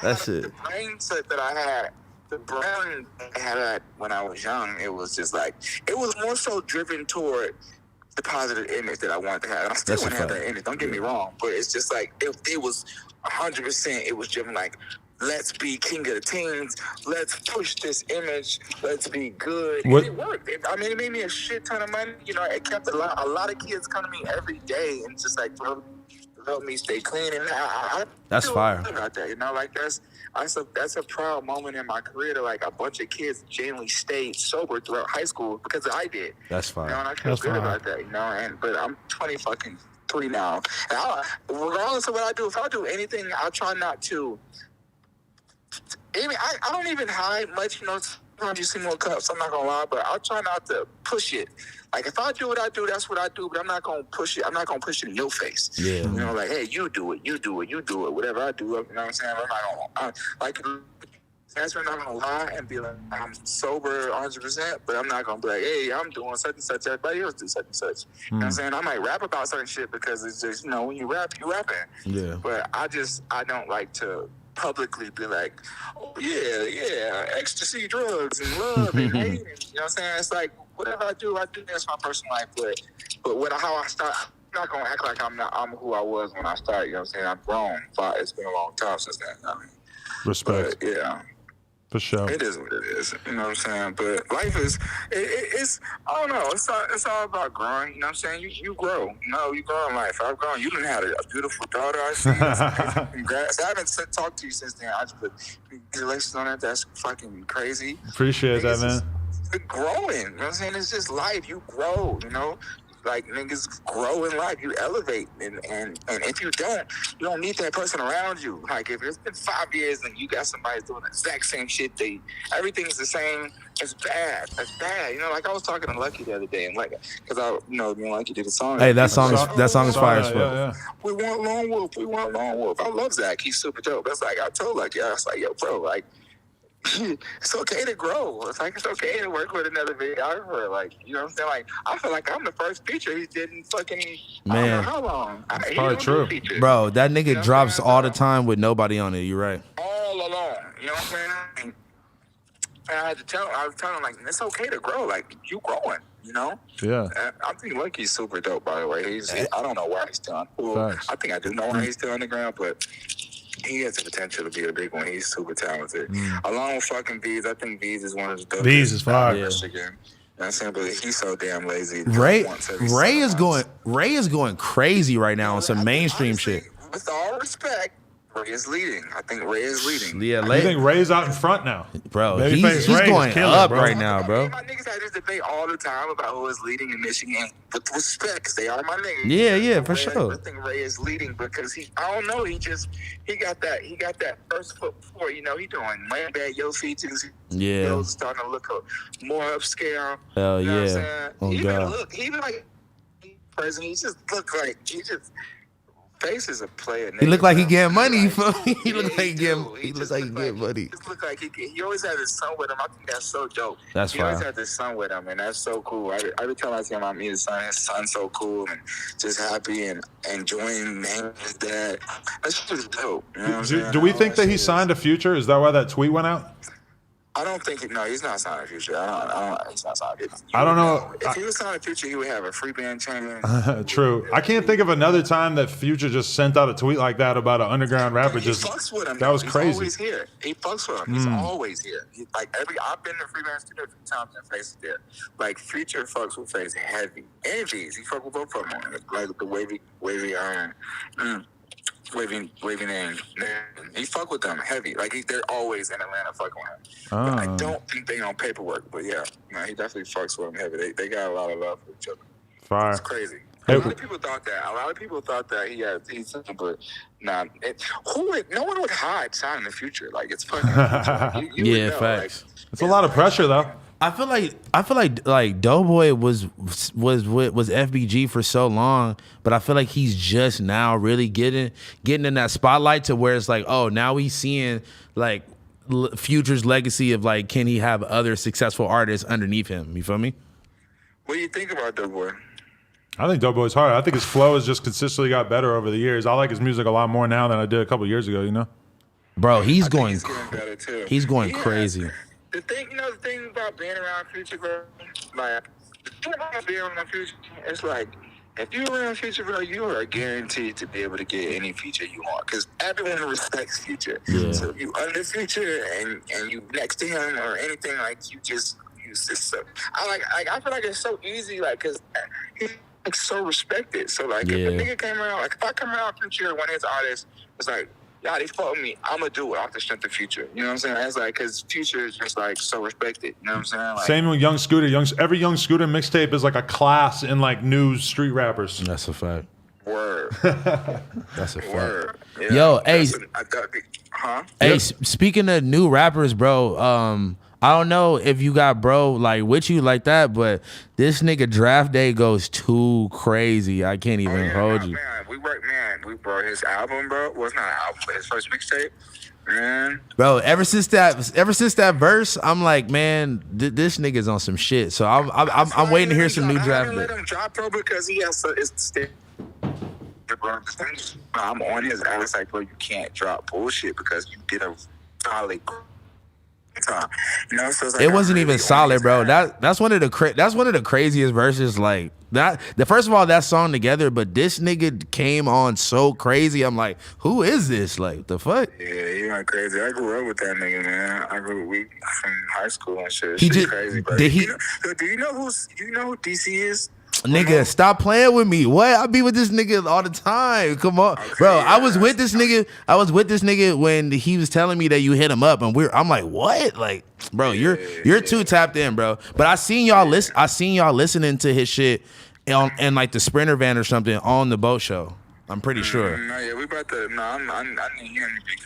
That's it. The mindset that I had, the brain I had when I was young, it was just like, it was more so driven toward the positive image that I wanted to have. And I still want to have that image, don't get me wrong, but it's just like, it was 100%, it was driven like, let's be king of the teens, let's push this image, let's be good. And it worked. It made me a shit ton of money. You know, it kept a lot of kids come to me every day and just like, bro, help me stay clean. And I that's fire. About that, you know, like that's a proud moment in my career to like a bunch of kids genuinely stayed sober throughout high school because I did. That's fire. You know, and I feel good about that, you know. But I'm 23 now. And regardless of what I do, if I do anything, I try not to. I don't even hide much, you know. Sometimes you see more cups, I'm not gonna lie, but I try not to push it. Like if I do what I do, that's what I do, but I'm not gonna push it. I'm not gonna push it in your face. Yeah. You know, like, hey, you do it. Whatever I do, you know what I'm saying? I'm not gonna like that's when I'm gonna lie and be like, I'm sober 100%, but I'm not gonna be like, hey, I'm doing such and such, everybody else do such and such. You know what I'm saying? I might rap about certain shit because it's just, you know, when you rap, you rapping. Yeah. But I don't like to publicly be like, oh yeah, ecstasy, drugs, and love, and hate, and, you know what I'm saying? It's like, whatever I do, that's my personal life, but how I start, I'm not gonna act like I'm who I was when I started, you know what I'm saying? I'm grown, it's been a long time since then, I mean. Respect. But, yeah. For sure. It is what it is. You know what I'm saying? But life is, it's I don't know. It's all about growing. You know what I'm saying? You grow. You know, you grow in life. I've grown. You done had a beautiful daughter. I see. Congrats. I haven't talked to you since then. Congratulations on that. That's fucking crazy. Appreciate that, man. It's growing. You know what I'm saying? It's just life. You grow, you know? Like niggas grow in life, you elevate, and if you don't need that person around you. Like if it's been 5 years and you got somebody doing the exact same shit, everything's the same. It's bad. That's bad. You know, like I was talking to Lucky the other day, and like, cause me and Lucky did a song. Hey, that song is fire as fuck. Yeah. We want Lone Wolf. I love Zach. He's super dope. That's like I told Lucky. I was like, yo, bro, like. It's okay to grow. It's like it's okay to work with another videographer. Like, you know what I'm saying? Like, I feel like I'm the first feature he did in fucking I don't know how long. That's probably true. Bro, that nigga drops all the time with nobody on it. You're right. All along. You know what I'm saying? And I was telling him, like, it's okay to grow. Like, you growing, you know? Yeah. And I think Lucky's super dope, by the way. I don't know why he's still on. Well, I think I do know why he's still on the ground, but he has the potential to be a big one. He's super talented. Along with fucking V's, I think V's is one of the dopest. V's is fire. You know what I'm saying? But he's so damn lazy. Ray is going crazy right now on some mainstream honestly, shit. With all respect, Ray is leading. I think Ray is leading. Yeah, I think Ray's out in front now. Bro, he's going up right now, bro. My niggas had this debate all the time about who is leading in Michigan. With respect, because they are my niggas. Yeah, for sure. I think Ray is leading because I don't know, he got that first foot forward. You know, he doing way bad yo features. Yeah. Yo's starting to look more upscale. Hell you know yeah. What I'm saying? Even like president, he just face is a player. He look like he getting money. He look like he getting money. He just look like he always has his son with him. I think that's so dope. That's he always has his son with him, and that's so cool. Every time I see him, I meet his son's so cool and just happy and enjoying his dad. That's just dope. You know what I'm saying? Do we think that he signed a Future? Is that why that tweet went out? I don't think no, he's not signing a Future. He's not signing. I don't know. If he was signing a Future, he would have a free band chain. True. I can't think of another time that Future just sent out a tweet like that about an underground rapper. He fucks with him. That was crazy. He's always here. He fucks with him. He's always here. I've been to free band studio a few times and Face is there. Like Future fucks with Face heavy. And V's. He fuck with both of them. Like the wavy iron. Wavy name. He fuck with them heavy. Like they're always in Atlanta fucking with him. But I don't think they on paperwork. But yeah, he definitely fucks with them heavy. They got a lot of love for each other. Fire. It's crazy. A lot of people thought that. A lot of people thought that he's something, but nah. No one would hide sign in the Future. Like it's fucking. You would know, facts. It's a lot of pressure though. I feel like Doughboy was FBG for so long, but I feel like he's just now really getting in that spotlight to where it's like, oh, now he's seeing like Future's legacy of like, can he have other successful artists underneath him? You feel me? What do you think about Doughboy? I think Doughboy's hard. I think his flow has just consistently got better over the years. I like his music a lot more now than I did a couple years ago. You know, bro, he's going getting better too. He's going crazy. The thing about being around Future, bro, like, the thing about being around Future, it's like, if you're around Future, bro, you are guaranteed to be able to get any feature you want, because everyone respects Future. Yeah. So if you under Future and you next to him or anything, like, you just so. I feel like it's so easy, like, because he's like, so respected. So, like, if a nigga came around, like, if I come around Future, one of his artists was like, y'all, they fuck with me, I'm gonna do it off the strength of Future. You know what I'm saying? It's like, because Future is just like so respected. You know what I'm saying? Like, same with Young Scooter. Every Young Scooter mixtape is like a class in like new street rappers. That's a fact. Word. That's a fact. Word. Yeah. Yo, hey, Yep. Speaking of new rappers, bro, I don't know if you got bro like with you like that, but this nigga Draft Day goes too crazy. I can't even hold you. Man, we brought his album, bro. Well, it's not an album, but his first mixtape. Man, bro, ever since that verse, I'm like, man, this nigga's on some shit. So I'm waiting to hear some new Draft Day. Let him drop, bro, because he has I'm on his ass like, bro, you can't drop bullshit because you did a solid time. You know, so it's like, it wasn't even solid, bro. That's one of the craziest verses. Like that. The first of all, that song together, but this nigga came on so crazy. I'm like, who is this? Like the fuck? Yeah, he went crazy. I grew up with that nigga, man. We from high school and shit. He just crazy, bro. Did he? Do you know who DC is? Nigga, stop playing with me. What? I be with this nigga all the time. Come on, okay, bro. I was with this nigga when he was telling me that you hit him up, and I'm like, what? Like, bro, you're too tapped in, bro. But I seen y'all listening to his shit in like the Sprinter van or something on the boat show. I'm pretty sure. No, yeah, we about to. No, I didn't hear anything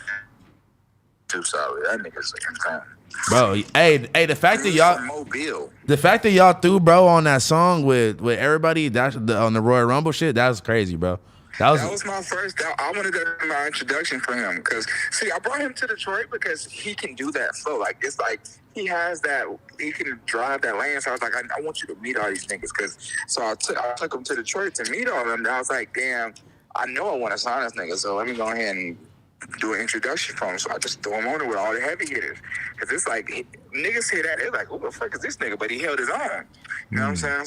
too solid. That nigga's like, bro, hey, the fact that y'all threw bro on that song with everybody on the Royal Rumble shit, that was crazy, bro. That was my first. I wanted to do my introduction for him because, see, I brought him to Detroit because he can do that flow. Like, it's like he has that. He can drive that lane. So I was like, I want you to meet all these niggas. So I took him to Detroit to meet all of them. And I was like, damn, I know I want to sign this nigga. So let me go ahead and do an introduction for him. So I just threw him on it with all the heavy hitters. Because it's like, niggas hear that, they're like, who the fuck is this nigga? But he held his own. You know what I'm saying?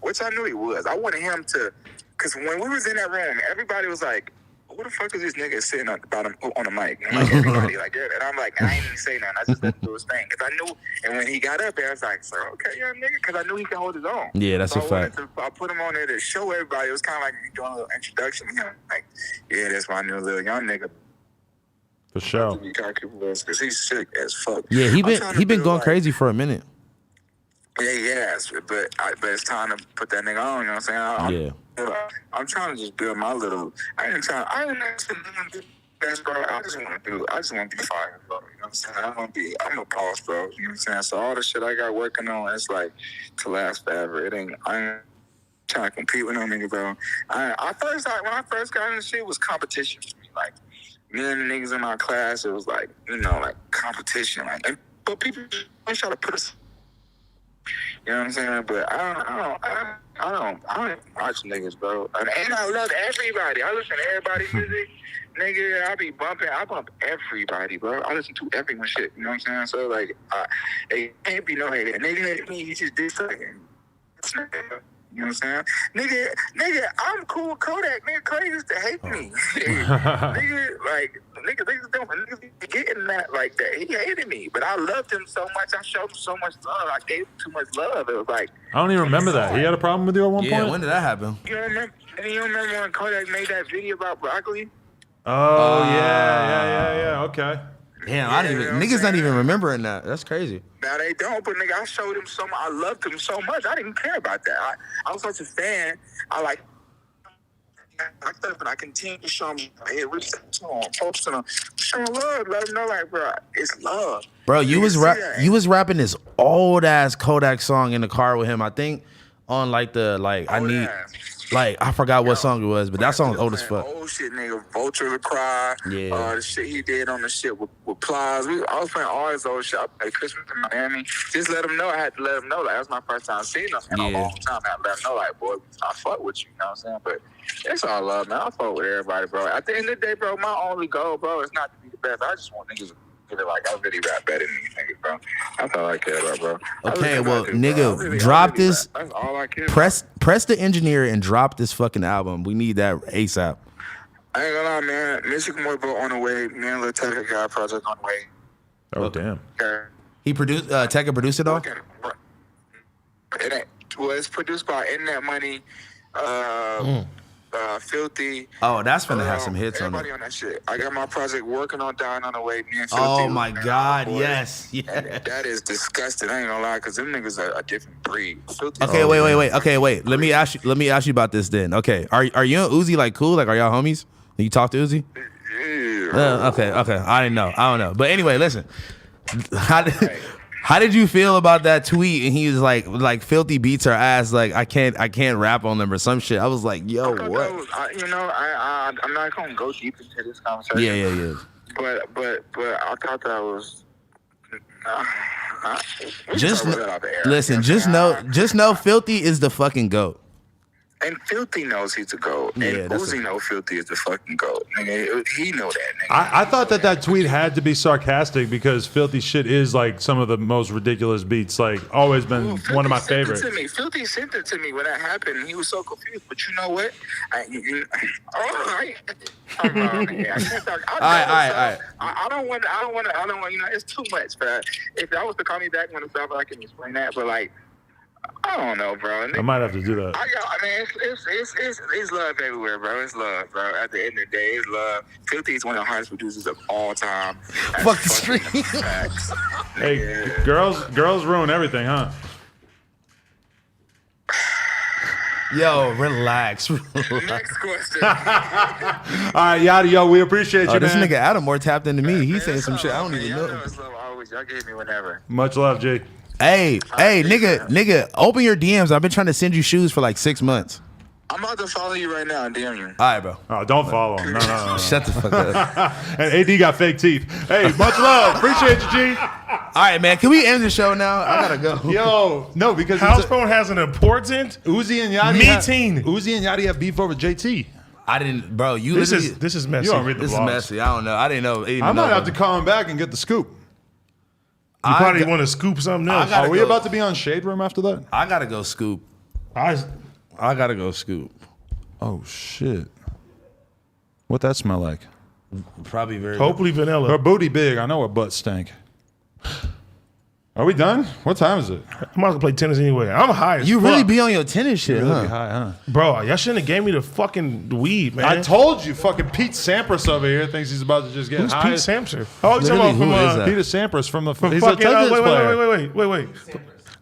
Which I knew he was. I wanted him to, because when we was in that room, everybody was like, who the fuck is this nigga sitting on the mic? And like, everybody like, yeah. And I'm like, I ain't even say nothing. I just let him do his thing. Because I knew, and when he got up there, I was like, so, okay, yeah, nigga, because I knew he could hold his own. Yeah, that's a fact. I put him on there to show everybody. It was kind of like doing a little introduction. You know, like, yeah, that's my new little young nigga. For sure. Because he's sick as fuck. Yeah, he been going crazy for a minute. Yeah, yes, but it's time to put that nigga on. You know what I'm saying? I'm trying to just build my little. I ain't actually doing best, bro. I just want to be fire, bro. You know what I'm saying? I'm a boss, bro. You know what I'm saying? So all the shit I got working on, it's like to last forever. I ain't trying to compete with no nigga, bro. When I first got in the shit, it was competition for me. Like, me and the niggas in my class, it was like, you know, like competition. Like, but people try to put us. You know what I'm saying? But I don't watch niggas, bro. And I love everybody. I listen to everybody's music. Nigga, I bump everybody, bro. I listen to everyone's shit. You know what I'm saying? So, like, it can't be no hater. And nigga hate me, he just did something. You know what I'm saying? Nigga, I'm cool with Kodak. Nigga, Kodak used to hate me. Niggas be getting that like that. He hated me, but I loved him so much. I showed him so much love. I gave him too much love. It was like, I don't even remember that. He had a problem with you at one point? Yeah, when did that happen? You remember when Kodak made that video about broccoli? Oh, yeah. Okay. Damn, niggas not even remembering that. That's crazy. Now they don't, but nigga, I showed him so much. I loved him so much. I didn't care about that. I was such a fan. I like I continue to show them, hey, reach out to them, posting them, show them love, let them know, like, bro, it's love. Bro, you was rapping this old ass Kodak song in the car with him. I think on like the I forgot what song it was, but that song's old as fuck. Old shit, nigga. Vulture to Cry. Yeah. The shit he did on the shit with Plies. I was playing all his old shit. I played Christmas in Miami. Just let him know. I had to let him know. Like, that was my first time seeing him in a long time. I had to let him know, like, boy, I fuck with you. You know what I'm saying? But it's all love, man. I fuck with everybody, bro. At the end of the day, bro, my only goal, bro, is not to be the best. I just want niggas to feel like I really rap better than these niggas, bro. That's all I care about, bro. Okay, well, nigga, drop this. That's all I care about. Press the engineer and drop this fucking album. We need that ASAP. I ain't gonna lie, man. Music More Bro on the way. Me and Lil Tecca got a project on the way. Oh, damn. Okay. He produced, Tecca produced it all? It's produced by Internet Money, Filthy. Oh, that's gonna have some hits on it. Everybody on that shit. I got my project working on Dying on the Way. Me and Filthy. Oh my God, yes. That is disgusting. I ain't gonna lie, because them niggas are a different breed. Filthy. Okay, wait. Okay, wait. Let me ask you about this then. Okay, are you and Uzi like cool? Like, are y'all homies? You talk to Uzi? Yeah. Okay. I don't know. But anyway, listen. How did you feel about that tweet? And he was like Filthy beats her ass. Like, I can't rap on them or some shit. I was like, yo, what? I'm not gonna go deep into this conversation. Yeah. But I thought that was. Just know, Filthy is the fucking GOAT. And Filthy knows he's a GOAT. And Uzi knows Filthy is the fucking GOAT. Nigga, he know that, nigga. I thought that tweet had to be sarcastic because Filthy shit is like some of the most ridiculous beats. Like, always been one of my favorites. Filthy sent it to me when that happened, and he was so confused. But you know what? I can't talk. All right. I don't want. You know, it's too much. But if that was to call me back when it's over, I can explain that. But like, I don't know, bro. I might have to do that. It's love everywhere, bro. It's love, bro. At the end of the day, it's love. Filthy is one of the hardest producers of all time. Fuck the street. Hey, girls ruin everything, huh? Yo, relax. Next question. All right, Yachty, yo, we appreciate you, this man. nigga Adam more tapped into me. He's saying some shit I don't even know. Y'all gave me whenever. Much love, G. Hey, nigga, open your DMs. I've been trying to send you shoes for like 6 months. I'm about to follow you right now and DM you. All right, bro. Oh, don't follow him. No. Shut the fuck up. And AD got fake teeth. Hey, much love. Appreciate you, G. All right, man. Can we end the show now? I gotta go. Yo, no, because Housephone has an important Uzi and Yachty Uzi and Yachty have beef over JT. I didn't, bro. This is messy. You don't read the This blogs. is messy. I don't know. I didn't know. I might have to call him back and get the scoop. You probably want to scoop something else. Are we about to be on Shade Room after that? I gotta go scoop. I gotta go scoop. Oh shit! What that smell like? Probably very. Hopefully vanilla. Her booty big. I know her butt stank. Are we done? What time is it? I'm about to play tennis anyway. I'm high as You fuck. really be on your tennis shit, Really huh? high, huh? Bro, y'all shouldn't have gave me the fucking weed, man. I told you, fucking Pete Sampras over here thinks he's about to just get Who's high. Pete Sampson? Oh, you talking Literally, about from who is that? Peter Sampras from the From he's fucking, a tennis player. wait.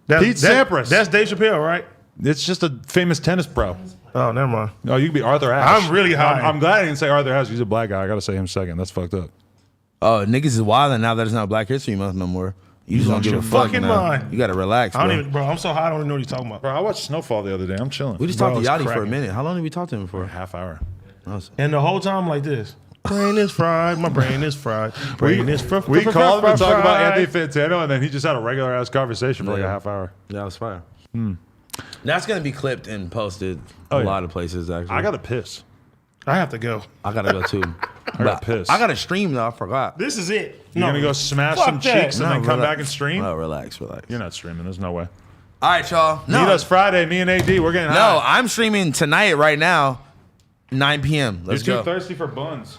Pete Sampras. That's Dave Chappelle, right? It's just a famous tennis pro. Oh, never mind. No, you could be Arthur Ashe. I'm really high. I'm glad I didn't say Arthur Ashe. He's a black guy. I gotta say him second. That's fucked up. Oh, niggas is wilding now that it's not Black History Month no more. You just don't give a fuck fucking now. mind. You gotta relax, I bro. don't even, bro. I'm so high. I don't even know what you're talking about. Bro, I watched Snowfall the other day. I'm chilling. We just Bro, talked to it's Yachty for a cracking. minute. How long did we talk to him for? a half hour. And the whole time like this. Brain is fried. My brain is fried. Brain is fried. We called him and talked about Anthony Fantano, and then he just had a regular ass conversation for like a half hour. That was fire. That's gonna be clipped and posted a lot of places. Actually, I gotta piss. I have to go. I gotta go too. I gotta piss. I gotta stream though. I forgot. This is it. You're gonna go smash fuck some that. cheeks and then come back and stream? No, relax. You're not streaming. There's no way. All right, y'all. Meet us Friday. Me and AD. We're getting high. No, I'm streaming tonight, right now, 9 p.m. Let's You're go. too thirsty for buns.